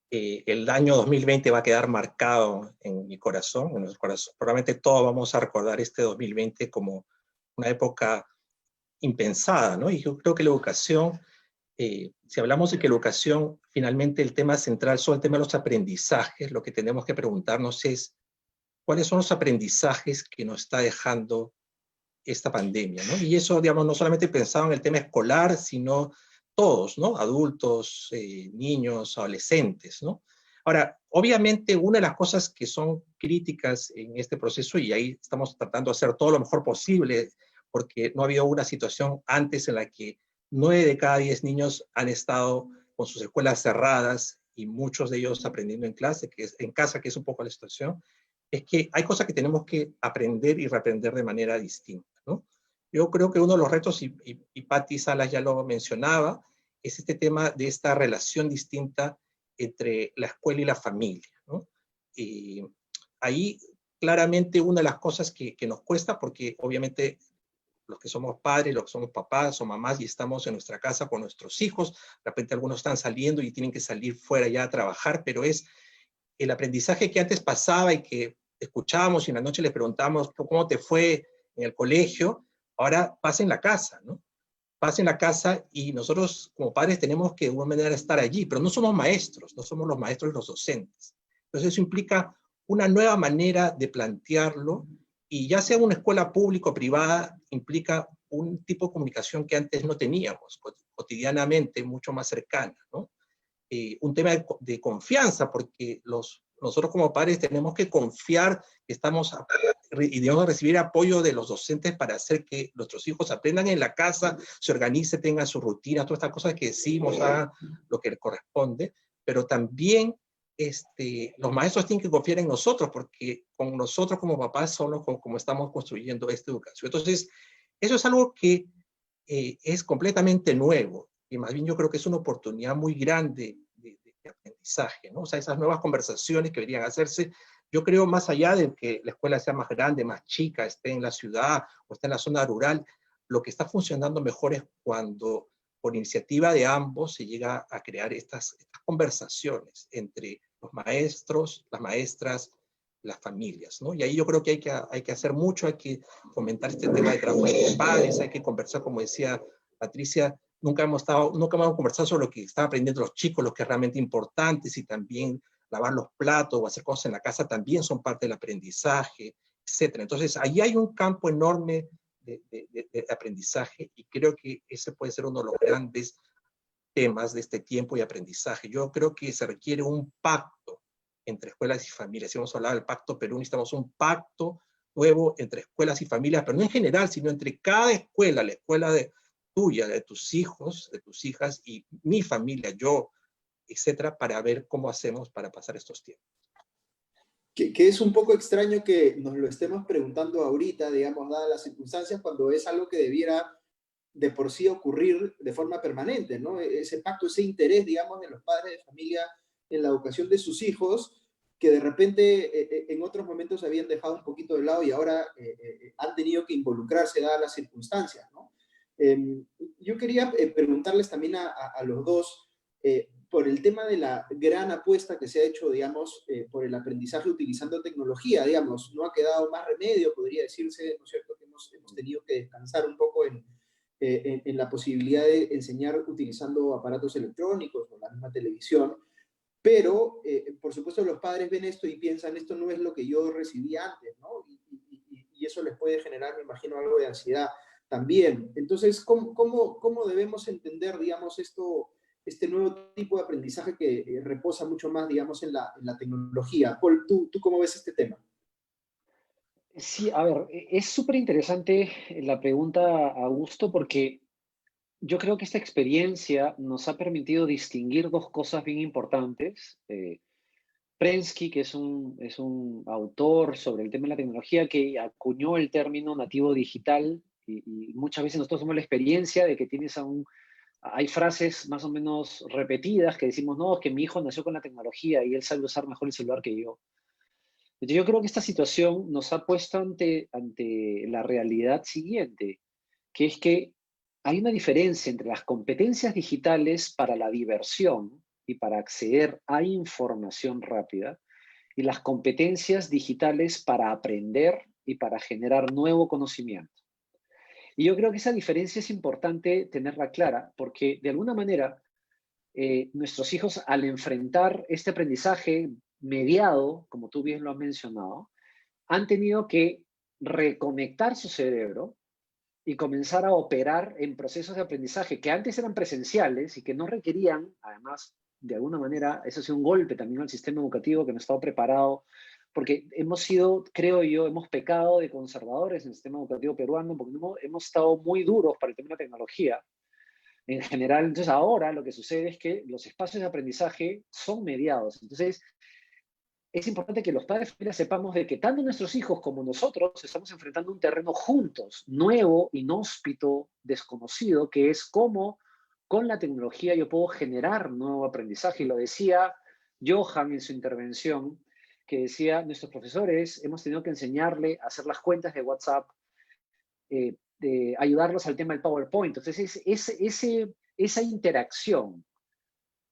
S7: el año 2020 va a quedar marcado en mi corazón, en nuestro corazón. Probablemente todos vamos a recordar este 2020 como una época impensada, ¿no? Y yo creo que la educación, si hablamos de que la educación, finalmente el tema central son el tema de los aprendizajes, lo que tenemos que preguntarnos es, ¿cuáles son los aprendizajes que nos está dejando esta pandemia, ¿no? Y eso, digamos, no solamente pensado en el tema escolar, sino todos, ¿no? Adultos, niños, adolescentes, ¿no? Ahora, obviamente, una de las cosas que son críticas en este proceso, y ahí estamos tratando de hacer todo lo mejor posible, porque no ha habido una situación antes en la que 9 de cada 10 niños han estado con sus escuelas cerradas y muchos de ellos aprendiendo en clase, en casa, que es un poco la situación, es que hay cosas que tenemos que aprender y reaprender de manera distinta, ¿no? Yo creo que uno de los retos, y Patti Salas ya lo mencionaba, es este tema de esta relación distinta entre la escuela y la familia, ¿no? Ahí claramente una de las cosas que nos cuesta, porque obviamente los que somos padres, los que somos papás o mamás y estamos en nuestra casa con nuestros hijos, de repente algunos están saliendo y tienen que salir fuera ya a trabajar, pero es el aprendizaje que antes pasaba y que escuchábamos y en la noche les preguntábamos cómo te fue en el colegio, ahora pasa en la casa, ¿no? Pasa en la casa y nosotros como padres tenemos que de alguna manera estar allí, pero no somos maestros, no somos los maestros y los docentes. Entonces eso implica una nueva manera de plantearlo y ya sea una escuela pública o privada, implica un tipo de comunicación que antes no teníamos, cotidianamente mucho más cercana, ¿no? Un tema de confianza, porque nosotros como padres tenemos que confiar que estamos y debemos recibir apoyo de los docentes para hacer que nuestros hijos aprendan en la casa, se organicen, tengan su rutina, todas estas cosas que decimos, hagan lo que les corresponde, pero también los maestros tienen que confiar en nosotros, porque con nosotros como papás somos como estamos construyendo esta educación. Entonces, eso es algo que es completamente nuevo, y más bien yo creo que es una oportunidad muy grande de aprendizaje, ¿no? O sea, esas nuevas conversaciones que deberían hacerse Yo creo más allá de que la escuela sea más grande, más chica, esté en la ciudad o esté en la zona rural, lo que está funcionando mejor es cuando por iniciativa de ambos se llega a crear estas conversaciones entre los maestros, las maestras, las familias, ¿no? Y ahí yo creo que hay que hacer mucho, hay que fomentar este tema de trabajo de padres, hay que conversar, como decía Patricia, nunca hemos conversado sobre lo que están aprendiendo los chicos, lo que es realmente importante, y también lavar los platos o hacer cosas en la casa también son parte del aprendizaje, etc. Entonces, ahí hay un campo enorme de aprendizaje y creo que ese puede ser uno de los grandes temas de este tiempo y aprendizaje. Yo creo que se requiere un pacto entre escuelas y familias. Si hemos hablado del pacto Perú, necesitamos un pacto nuevo entre escuelas y familias, pero no en general, sino entre cada escuela, la escuela tuya, de tus hijos, de tus hijas y mi familia, yo, etcétera, para ver cómo hacemos para pasar estos tiempos.
S1: Que es un poco extraño que nos lo estemos preguntando ahorita, digamos, dadas las circunstancias, cuando es algo que debiera de por sí ocurrir de forma permanente, ¿no? Ese pacto, ese interés, digamos, de los padres de familia en la educación de sus hijos, que de repente en otros momentos se habían dejado un poquito de lado y ahora han tenido que involucrarse dadas las circunstancias, ¿no? Yo quería preguntarles también a los dos, por el tema de la gran apuesta que se ha hecho, digamos, por el aprendizaje utilizando tecnología, digamos, no ha quedado más remedio, podría decirse, ¿no es cierto?, que hemos tenido que descansar un poco en la posibilidad de enseñar utilizando aparatos electrónicos o la misma televisión, pero, por supuesto, los padres ven esto y piensan, esto no es lo que yo recibí antes, ¿no? Y eso les puede generar, me imagino, algo de ansiedad también. Entonces, ¿cómo debemos entender, digamos, este nuevo tipo de aprendizaje que reposa mucho más, digamos, en la tecnología? Paul, ¿tú cómo ves este tema?
S6: Sí, a ver, es súper interesante la pregunta, Augusto, porque yo creo que esta experiencia nos ha permitido distinguir dos cosas bien importantes. Prensky, que es un autor sobre el tema de la tecnología, que acuñó el término nativo digital, y muchas veces nosotros tenemos la experiencia de que hay frases más o menos repetidas que decimos, no, es que mi hijo nació con la tecnología y él sabe usar mejor el celular que yo. Entonces yo creo que esta situación nos ha puesto ante la realidad siguiente, que es que hay una diferencia entre las competencias digitales para la diversión y para acceder a información rápida y las competencias digitales para aprender y para generar nuevo conocimiento. Y yo creo que esa diferencia es importante tenerla clara porque de alguna manera nuestros hijos al enfrentar este aprendizaje mediado, como tú bien lo has mencionado, han tenido que reconectar su cerebro y comenzar a operar en procesos de aprendizaje que antes eran presenciales y que no requerían, además, de alguna manera, eso ha sido un golpe también al sistema educativo que no ha estado preparado, porque hemos sido, creo yo, hemos pecado de conservadores en el sistema educativo peruano, porque hemos estado muy duros para el tema de la tecnología en general. Entonces ahora lo que sucede es que los espacios de aprendizaje son mediados. Entonces es importante que los padres de familia sepamos de que tanto nuestros hijos como nosotros estamos enfrentando un terreno juntos, nuevo, inhóspito, desconocido, que es cómo con la tecnología yo puedo generar nuevo aprendizaje. Y lo decía Johan en su intervención, que decía, nuestros profesores hemos tenido que enseñarle a hacer las cuentas de WhatsApp, de ayudarlos al tema del PowerPoint. Entonces, esa interacción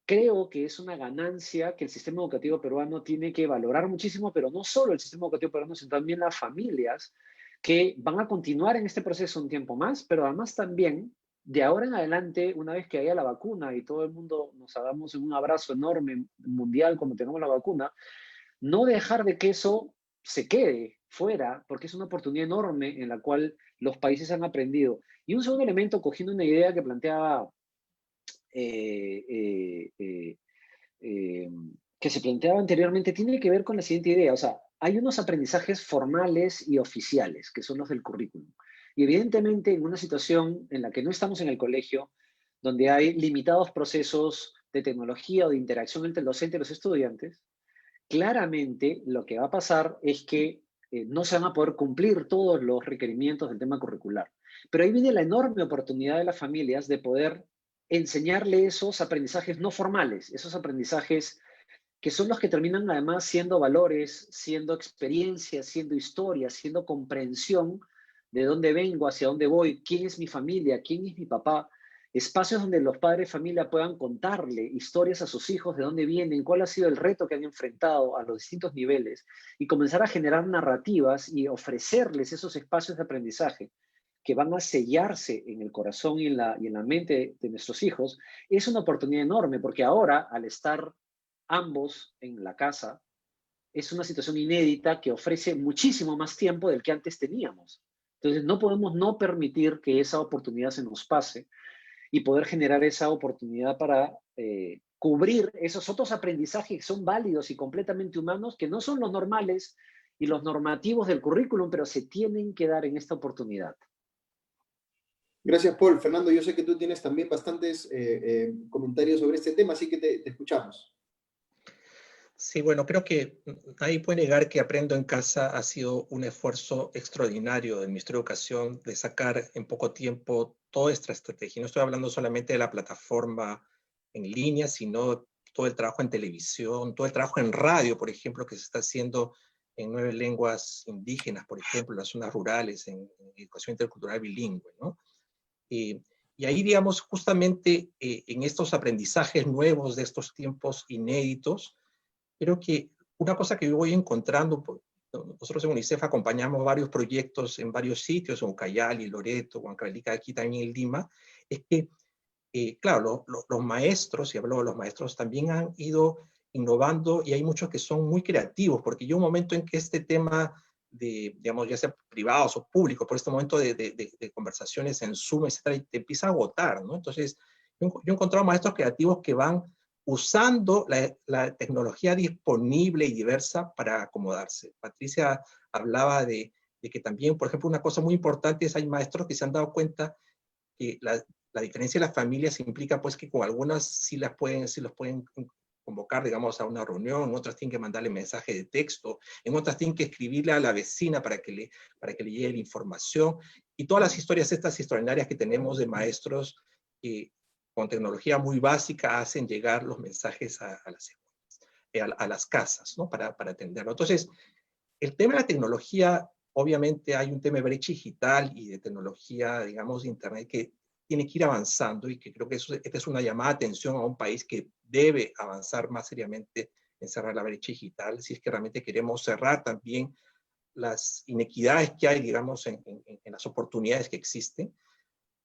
S6: creo que es una ganancia que el sistema educativo peruano tiene que valorar muchísimo, pero no solo el sistema educativo peruano, sino también las familias que van a continuar en este proceso un tiempo más, pero además también, de ahora en adelante, una vez que haya la vacuna y todo el mundo nos hagamos un abrazo enorme mundial cuando tengamos la vacuna, no dejar de que eso se quede fuera, porque es una oportunidad enorme en la cual los países han aprendido. Y un segundo elemento, cogiendo una idea que planteaba que se planteaba anteriormente, tiene que ver con la siguiente idea. O sea, hay unos aprendizajes formales y oficiales, que son los del currículum. Y evidentemente en una situación en la que no estamos en el colegio, donde hay limitados procesos de tecnología o de interacción entre el docente y los estudiantes, claramente lo que va a pasar es que no se van a poder cumplir todos los requerimientos del tema curricular. Pero ahí viene la enorme oportunidad de las familias de poder enseñarle esos aprendizajes no formales, esos aprendizajes que son los que terminan además siendo valores, siendo experiencias, siendo historias, siendo comprensión de dónde vengo, hacia dónde voy, quién es mi familia, quién es mi papá. Espacios donde los padres de familia puedan contarle historias a sus hijos de dónde vienen, cuál ha sido el reto que han enfrentado a los distintos niveles y comenzar a generar narrativas y ofrecerles esos espacios de aprendizaje que van a sellarse en el corazón y en la mente de nuestros hijos, es una oportunidad enorme porque ahora, al estar ambos en la casa, es una situación inédita que ofrece muchísimo más tiempo del que antes teníamos. Entonces, no podemos no permitir que esa oportunidad se nos pase y poder generar esa oportunidad para cubrir esos otros aprendizajes que son válidos y completamente humanos, que no son los normales y los normativos del currículum, pero se tienen que dar en esta oportunidad.
S1: Gracias, Paul. Fernando, yo sé que tú tienes también bastantes comentarios sobre este tema, así que te escuchamos.
S7: Sí, bueno, creo que nadie puede negar que Aprendo en Casa ha sido un esfuerzo extraordinario del Ministerio de Educación de sacar en poco tiempo toda esta estrategia. No estoy hablando solamente de la plataforma en línea, sino todo el trabajo en televisión, todo el trabajo en radio, por ejemplo, que se está haciendo en 9 lenguas indígenas, por ejemplo, en las zonas rurales, en educación intercultural bilingüe, ¿no? Y ahí, digamos, justamente en estos aprendizajes nuevos de estos tiempos inéditos, creo que una cosa que yo voy encontrando, nosotros en UNICEF acompañamos varios proyectos en varios sitios, en Ucayali, Loreto, Huancavelica, aquí también en Lima, es que, claro, los maestros, y hablo de los maestros, también han ido innovando y hay muchos que son muy creativos, porque hay un momento en que este tema de, digamos, ya sea privados o públicos, por este momento de conversaciones en Zoom, etcétera, te empieza a agotar, ¿no? Entonces, yo he encontrado maestros creativos que van usando la tecnología disponible y diversa para acomodarse. Patricia hablaba de que también, por ejemplo, una cosa muy importante es hay maestros que se han dado cuenta que la diferencia de las familias implica pues que con algunas sí los pueden convocar, digamos, a una reunión, en otras tienen que mandarle mensaje de texto, en otras tienen que escribirle a la vecina para que le llegue la información, y todas las historias estas extraordinarias que tenemos de maestros que con tecnología muy básica hacen llegar los mensajes a las casas, ¿no? Para atenderlo. Entonces, el tema de la tecnología, obviamente hay un tema de brecha digital y de tecnología, digamos, de Internet que tiene que ir avanzando y que creo que esta es una llamada de atención a un país que debe avanzar más seriamente en cerrar la brecha digital, si es que realmente queremos cerrar también las inequidades que hay, digamos, en las oportunidades que existen.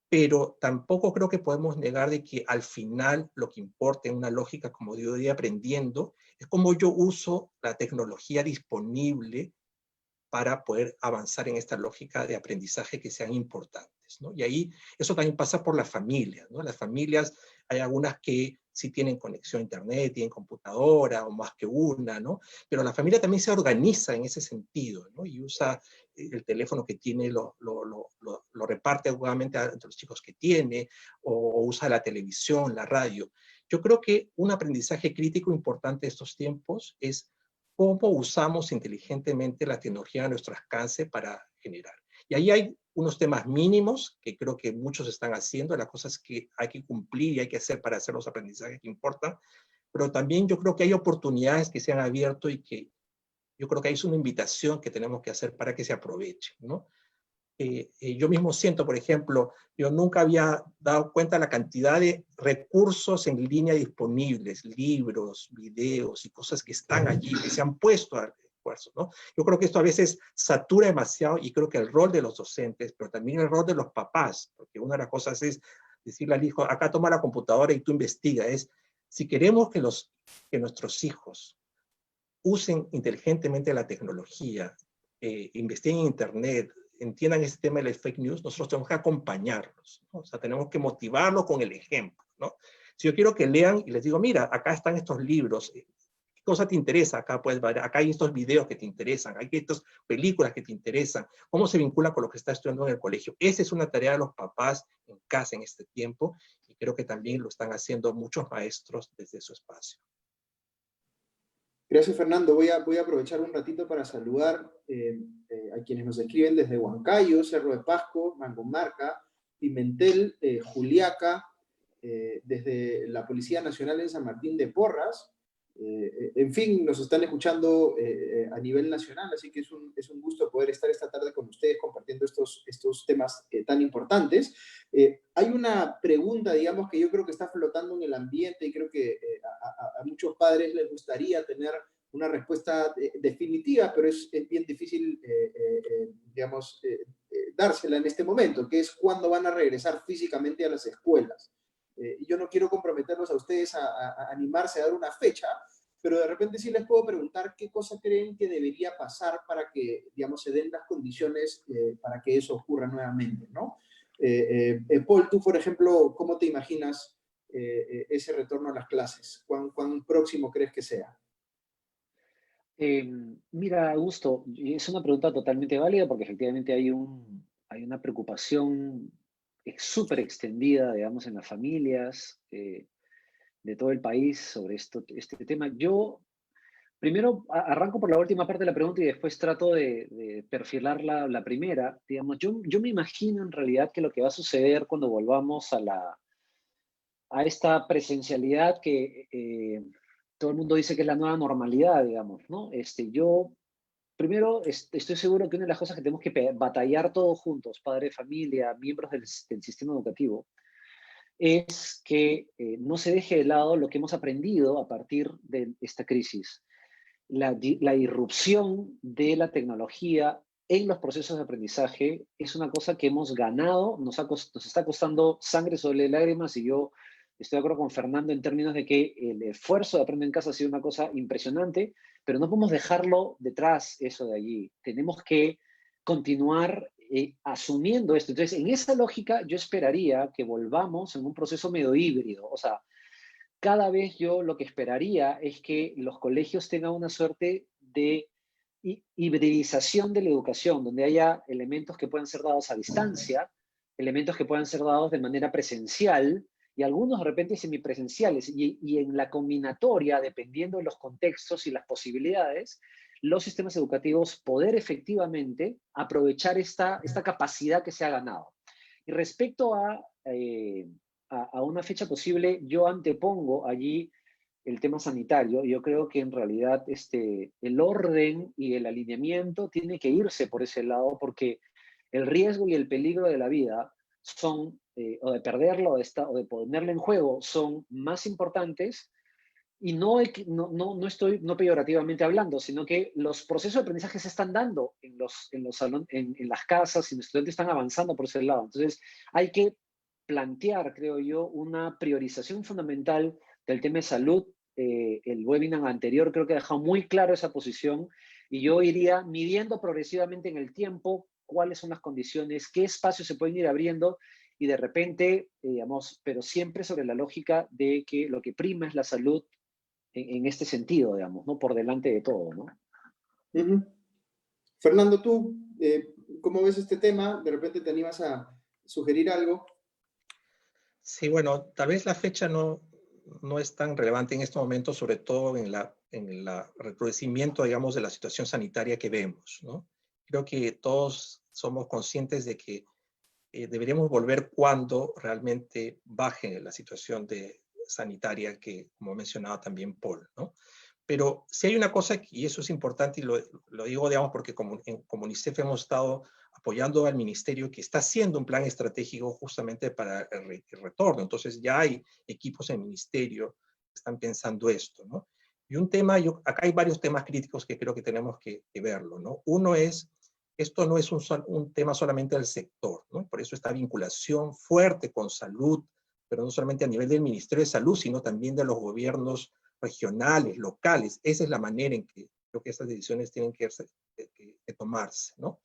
S7: Pero tampoco creo que podemos negar de que al final lo que importa en una lógica, como yo voy aprendiendo, es cómo yo uso la tecnología disponible para poder avanzar en esta lógica de aprendizaje que sean importantes, ¿no? Y ahí eso también pasa por las familias, ¿no? Las familias, hay algunas que sí tienen conexión a internet, tienen computadora o más que una, ¿no? Pero la familia también se organiza en ese sentido, ¿no? Y usa el teléfono que tiene, lo reparte nuevamente entre los chicos que tiene, o usa la televisión, la radio. Yo creo que un aprendizaje crítico importante de estos tiempos es cómo usamos inteligentemente la tecnología a nuestro alcance para generar. Y ahí hay unos temas mínimos que creo que muchos están haciendo, las cosas que hay que cumplir y hay que hacer para hacer los aprendizajes que importan, pero también yo creo que hay oportunidades que se han abierto y que yo creo que es una invitación que tenemos que hacer para que se aprovechen, ¿no? Yo mismo siento, por ejemplo, yo nunca había dado cuenta de la cantidad de recursos en línea disponibles, libros, videos y cosas que están allí, que se han puesto al esfuerzo, ¿no? Yo creo que esto a veces satura demasiado y creo que el rol de los docentes, pero también el rol de los papás, porque una de las cosas es decirle al hijo, acá toma la computadora y tú investiga, es si queremos que nuestros hijos usen inteligentemente la tecnología, investiguen en internet, entiendan este tema de las fake news, nosotros tenemos que acompañarlos, ¿no? O sea, tenemos que motivarlos con el ejemplo, ¿no? Si yo quiero que lean y les digo, mira, acá están estos libros, ¿qué cosa te interesa? Acá puedes ver, acá hay estos videos que te interesan, hay estas películas que te interesan, cómo se vincula con lo que está estudiando en el colegio. Esa es una tarea de los papás en casa en este tiempo y creo que también lo están haciendo muchos maestros desde su espacio.
S1: Gracias, Fernando. Voy a aprovechar un ratito para saludar a quienes nos escriben desde Huancayo, Cerro de Pasco, Mangomarca, Pimentel, Juliaca, desde la Policía Nacional en San Martín de Porras, En fin, nos están escuchando a nivel nacional, así que es un gusto poder estar esta tarde con ustedes compartiendo estos temas tan importantes. Hay una pregunta, digamos, que yo creo que está flotando en el ambiente y creo que a muchos padres les gustaría tener una respuesta definitiva, pero es bien difícil, digamos, dársela en este momento, que es cuándo van a regresar físicamente a las escuelas. Yo no quiero comprometerlos a ustedes a animarse a dar una fecha, pero de repente sí les puedo preguntar qué cosa creen que debería pasar para que, digamos, se den las condiciones para que eso ocurra nuevamente, ¿no? Paul, tú, por ejemplo, ¿cómo te imaginas ese retorno a las clases? ¿Cuán próximo crees que sea?
S6: Mira, Augusto, es una pregunta totalmente válida porque efectivamente hay una preocupación súper extendida, digamos, en las familias de todo el país sobre este tema. Yo primero arranco por la última parte de la pregunta y después trato de perfilar la primera. Digamos, yo me imagino en realidad que lo que va a suceder cuando volvamos a esta presencialidad que todo el mundo dice que es la nueva normalidad, digamos, ¿no? Yo primero estoy seguro que una de las cosas que tenemos que batallar todos juntos, padre, familia, miembros del sistema educativo, es que no se deje de lado lo que hemos aprendido a partir de esta crisis. La irrupción de la tecnología en los procesos de aprendizaje es una cosa que hemos ganado, nos está costando sangre sobre lágrimas, y yo estoy de acuerdo con Fernando en términos de que el esfuerzo de aprender en casa ha sido una cosa impresionante, pero no podemos dejarlo detrás, eso de allí. Tenemos que continuar asumiendo esto. Entonces, en esa lógica, yo esperaría que volvamos en un proceso medio híbrido. O sea, cada vez yo lo que esperaría es que los colegios tengan una suerte de hibridización de la educación, donde haya elementos que puedan ser dados a distancia, elementos que puedan ser dados de manera presencial, y algunos de repente semipresenciales, y en la combinatoria, dependiendo de los contextos y las posibilidades, los sistemas educativos poder efectivamente aprovechar esta capacidad que se ha ganado. Y respecto a una fecha posible, yo antepongo allí el tema sanitario. Yo creo que en realidad el orden y el alineamiento tiene que irse por ese lado, porque el riesgo y el peligro de la vida son, o de perderlo o de ponerlo en juego, son más importantes. Y no estoy peyorativamente hablando, sino que los procesos de aprendizaje se están dando en las casas, y los estudiantes están avanzando por ese lado. Entonces, hay que plantear, creo yo, una priorización fundamental del tema de salud. El webinar anterior creo que ha dejado muy claro esa posición, y yo iría midiendo progresivamente en el tiempo cuáles son las condiciones, qué espacios se pueden ir abriendo, y de repente, digamos, pero siempre sobre la lógica de que lo que prima es la salud en este sentido, digamos, ¿no? Por delante de todo, ¿no?
S1: Uh-huh. Fernando, tú, ¿cómo ves este tema? ¿De repente te animas a sugerir algo?
S7: Sí, bueno, tal vez la fecha no es tan relevante en este momento, sobre todo en el recrudecimiento, digamos, de la situación sanitaria que vemos, ¿no? Creo que todos somos conscientes de que deberíamos volver cuando realmente baje la situación sanitaria que, como mencionaba también Paul, ¿no? Pero si hay una cosa, y eso es importante, y lo digo, digamos, porque como UNICEF hemos estado apoyando al ministerio que está haciendo un plan estratégico justamente para el retorno. Entonces ya hay equipos en el ministerio que están pensando esto, ¿no? Y un tema, acá hay varios temas críticos que creo que tenemos que verlo, ¿no? Uno es, esto no es un tema solamente del sector, ¿no? Por eso esta vinculación fuerte con salud, pero no solamente a nivel del Ministerio de Salud, sino también de los gobiernos regionales, locales. Esa es la manera en que creo que estas decisiones tienen que tomarse, ¿no?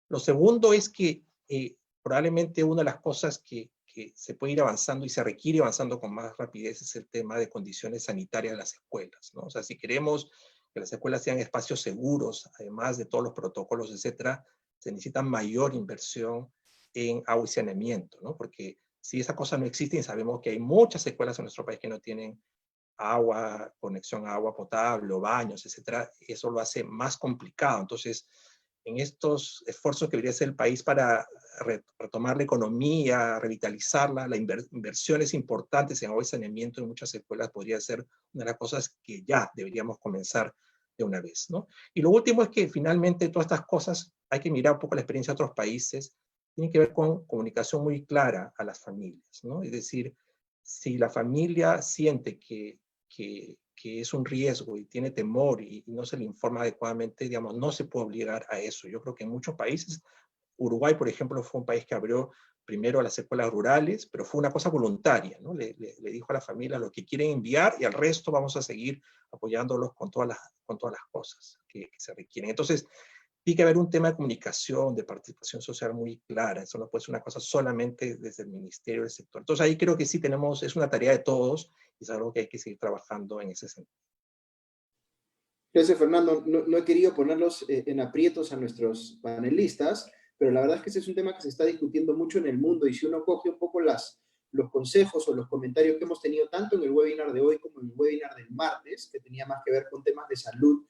S7: Lo segundo es que probablemente una de las cosas que se puede ir avanzando y se requiere avanzando con más rapidez es el tema de condiciones sanitarias de las escuelas, ¿no? O sea, si queremos que las escuelas sean espacios seguros, además de todos los protocolos, etcétera, se necesita mayor inversión en agua y saneamiento, ¿no? Porque si esa cosa no existe, y sabemos que hay muchas escuelas en nuestro país que no tienen agua, conexión a agua potable o baños, etcétera, eso lo hace más complicado. Entonces, en estos esfuerzos que debería hacer el país para retomar la economía, revitalizarla, las inversiones importantes en agua y saneamiento en muchas escuelas podría ser una de las cosas que ya deberíamos comenzar de una vez, ¿no? Y lo último es que finalmente todas estas cosas, hay que mirar un poco la experiencia de otros países, tienen que ver con comunicación muy clara a las familias, ¿no? Es decir, si la familia siente que es un riesgo y tiene temor y no se le informa adecuadamente, digamos, no se puede obligar a eso. Yo creo que en muchos países, Uruguay, por ejemplo, fue un país que abrió primero a las escuelas rurales, pero fue una cosa voluntaria, ¿no? Le dijo a la familia lo que quieren enviar y al resto vamos a seguir apoyándolos con todas las cosas que se requieren. Entonces, tiene que haber un tema de comunicación, de participación social muy clara. Eso no puede ser una cosa solamente desde el ministerio del sector. Entonces ahí creo que sí tenemos, es una tarea de todos y es algo que hay que seguir trabajando en ese sentido.
S1: Gracias, Fernando. No he querido ponerlos en aprietos a nuestros panelistas, pero la verdad es que ese es un tema que se está discutiendo mucho en el mundo y si uno coge un poco los consejos o los comentarios que hemos tenido tanto en el webinar de hoy como en el webinar del martes, que tenía más que ver con temas de salud,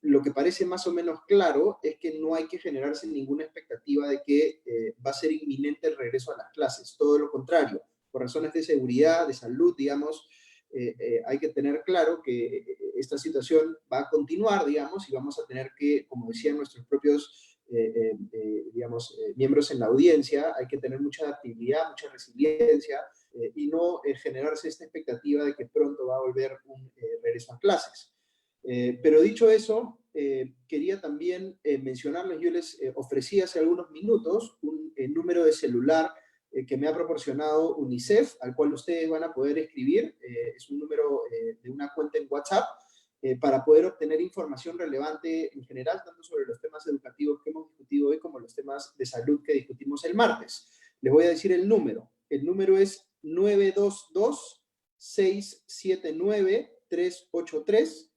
S1: lo que parece más o menos claro es que no hay que generarse ninguna expectativa de que va a ser inminente el regreso a las clases. Todo lo contrario, por razones de seguridad, de salud, digamos, hay que tener claro que esta situación va a continuar, digamos, y vamos a tener que, como decían nuestros propios, miembros en la audiencia, hay que tener mucha actividad, mucha resiliencia y no generarse esta expectativa de que pronto va a volver un regreso a clases. Pero dicho eso, quería también mencionarles, yo les ofrecí hace algunos minutos un número de celular que me ha proporcionado UNICEF, al cual ustedes van a poder escribir, es un número de una cuenta en WhatsApp, para poder obtener información relevante en general, tanto sobre los temas educativos que hemos discutido hoy como los temas de salud que discutimos el martes. Les voy a decir el número es 922-679-383,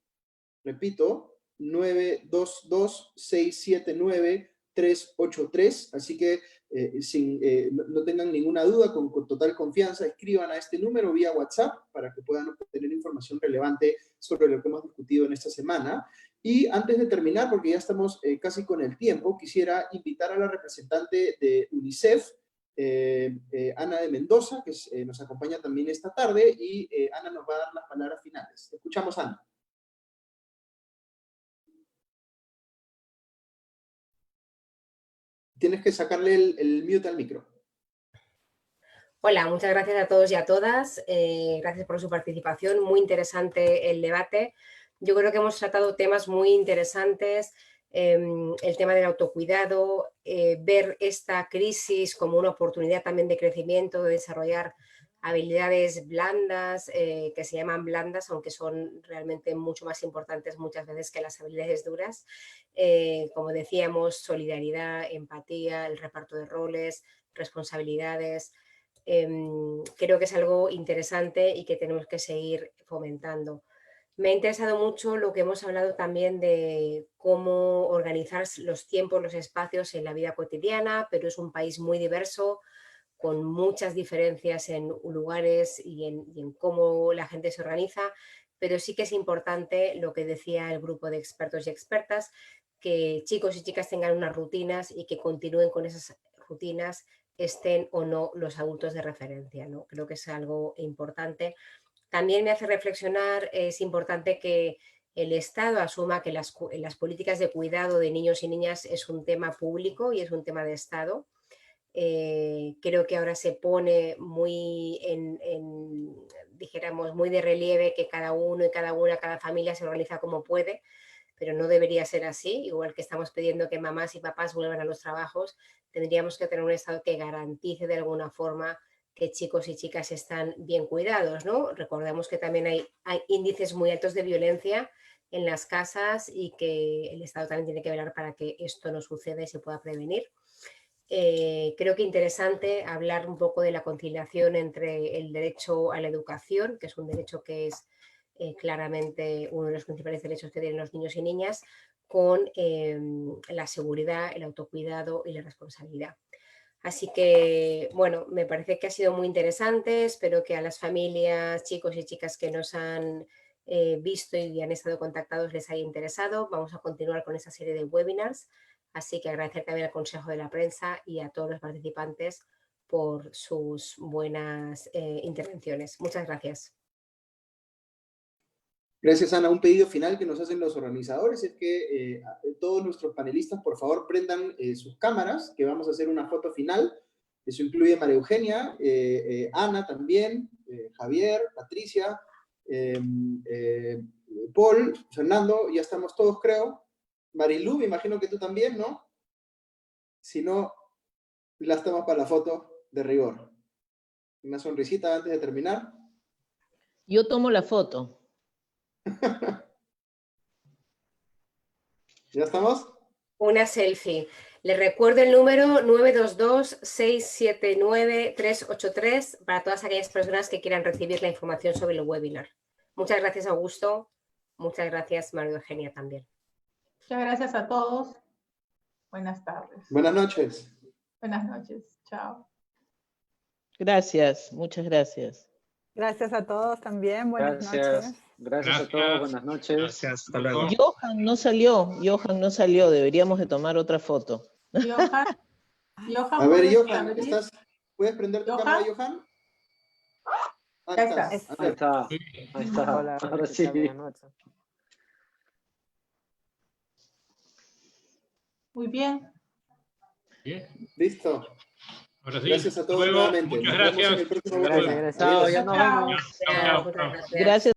S1: repito, 922-679-383, así que no tengan ninguna duda, con total confianza, escriban a este número vía WhatsApp para que puedan obtener información relevante sobre lo que hemos discutido en esta semana. Y antes de terminar, porque ya estamos casi con el tiempo, quisiera invitar a la representante de UNICEF, Ana de Mendoza, que nos acompaña también esta tarde, y Ana nos va a dar las palabras finales. Te escuchamos, Ana. Tienes que sacarle el mute al micro.
S8: Hola, muchas gracias a todos y a todas. Gracias por su participación. Muy interesante el debate. Yo creo que hemos tratado temas muy interesantes. El tema del autocuidado, ver esta crisis como una oportunidad también de crecimiento, de desarrollar habilidades blandas, que se llaman blandas, aunque son realmente mucho más importantes muchas veces que las habilidades duras. Como decíamos, solidaridad, empatía, el reparto de roles, responsabilidades. Creo que es algo interesante y que tenemos que seguir fomentando. Me ha interesado mucho lo que hemos hablado también de cómo organizar los tiempos, los espacios en la vida cotidiana, pero es un país muy diverso, con muchas diferencias en lugares y en cómo la gente se organiza, pero sí que es importante lo que decía el grupo de expertos y expertas, que chicos y chicas tengan unas rutinas y que continúen con esas rutinas, estén o no los adultos de referencia, ¿no? Creo que es algo importante. También me hace reflexionar, es importante que el Estado asuma que las políticas de cuidado de niños y niñas es un tema público y es un tema de Estado. Creo que ahora se pone muy dijéramos, muy de relieve que cada uno y cada una, cada familia se organiza como puede, pero no debería ser así. Igual que estamos pidiendo que mamás y papás vuelvan a los trabajos, tendríamos que tener un Estado que garantice de alguna forma que chicos y chicas están bien cuidados, ¿no? Recordemos que también hay índices muy altos de violencia en las casas y que el Estado también tiene que velar para que esto no suceda y se pueda prevenir. Creo que interesante hablar un poco de la conciliación entre el derecho a la educación, que es un derecho que es claramente uno de los principales derechos que tienen los niños y niñas, con la seguridad, el autocuidado y la responsabilidad. Así que, bueno, me parece que ha sido muy interesante. Espero que a las familias, chicos y chicas que nos han visto y han estado contactados les haya interesado. Vamos a continuar con esa serie de webinars, así que agradecer también al Consejo de la Prensa y a todos los participantes por sus buenas intervenciones. Muchas gracias.
S1: Gracias, Ana. Un pedido final que nos hacen los organizadores es que todos nuestros panelistas, por favor, prendan sus cámaras, que vamos a hacer una foto final. Eso incluye María Eugenia, Ana también, Javier, Patricia, Paul, Fernando, ya estamos todos, creo. Marilú, me imagino que tú también, ¿no? Si no, la estamos para la foto de rigor. Una sonrisita antes de terminar.
S9: Yo tomo la foto.
S1: ¿Ya estamos?
S8: Una selfie. Les recuerdo el número 922-679-383 para todas aquellas personas que quieran recibir la información sobre el webinar. Muchas gracias, Augusto. Muchas gracias, María Eugenia, también.
S2: Muchas gracias a todos. Buenas tardes.
S1: Buenas noches.
S2: Buenas noches. Chao.
S9: Gracias, muchas gracias.
S4: Gracias a todos también. Buenas noches.
S6: Gracias a todos. Buenas noches.
S7: Gracias. Hasta luego.
S9: Johan no salió. Deberíamos de tomar otra foto.
S2: Johan,
S1: A ver,
S2: ¿puedes
S1: Johan,
S2: abrir?
S1: ¿puedes prender tu
S2: ¿Johan?
S1: cámara, Johan? Ah,
S2: Ya
S1: estás.
S2: está.
S1: A
S6: Ahí
S1: ver.
S6: está. Ahí está.
S5: Hola,
S6: Ahora
S5: ¿qué
S6: sí.
S5: tal? Buenas noches.
S2: Muy bien.
S3: Bien.
S1: Listo.
S3: Ahora sí.
S1: Gracias a todos
S3: Luego,
S1: nuevamente.
S3: muchas
S1: Nos vemos en
S3: gracias.
S1: el próximo
S6: Gracias.
S1: webinar.
S6: Chao,
S1: Adiós.
S6: ya nos
S2: Chao.
S6: vemos.
S8: Muchas gracias.
S9: Gracias.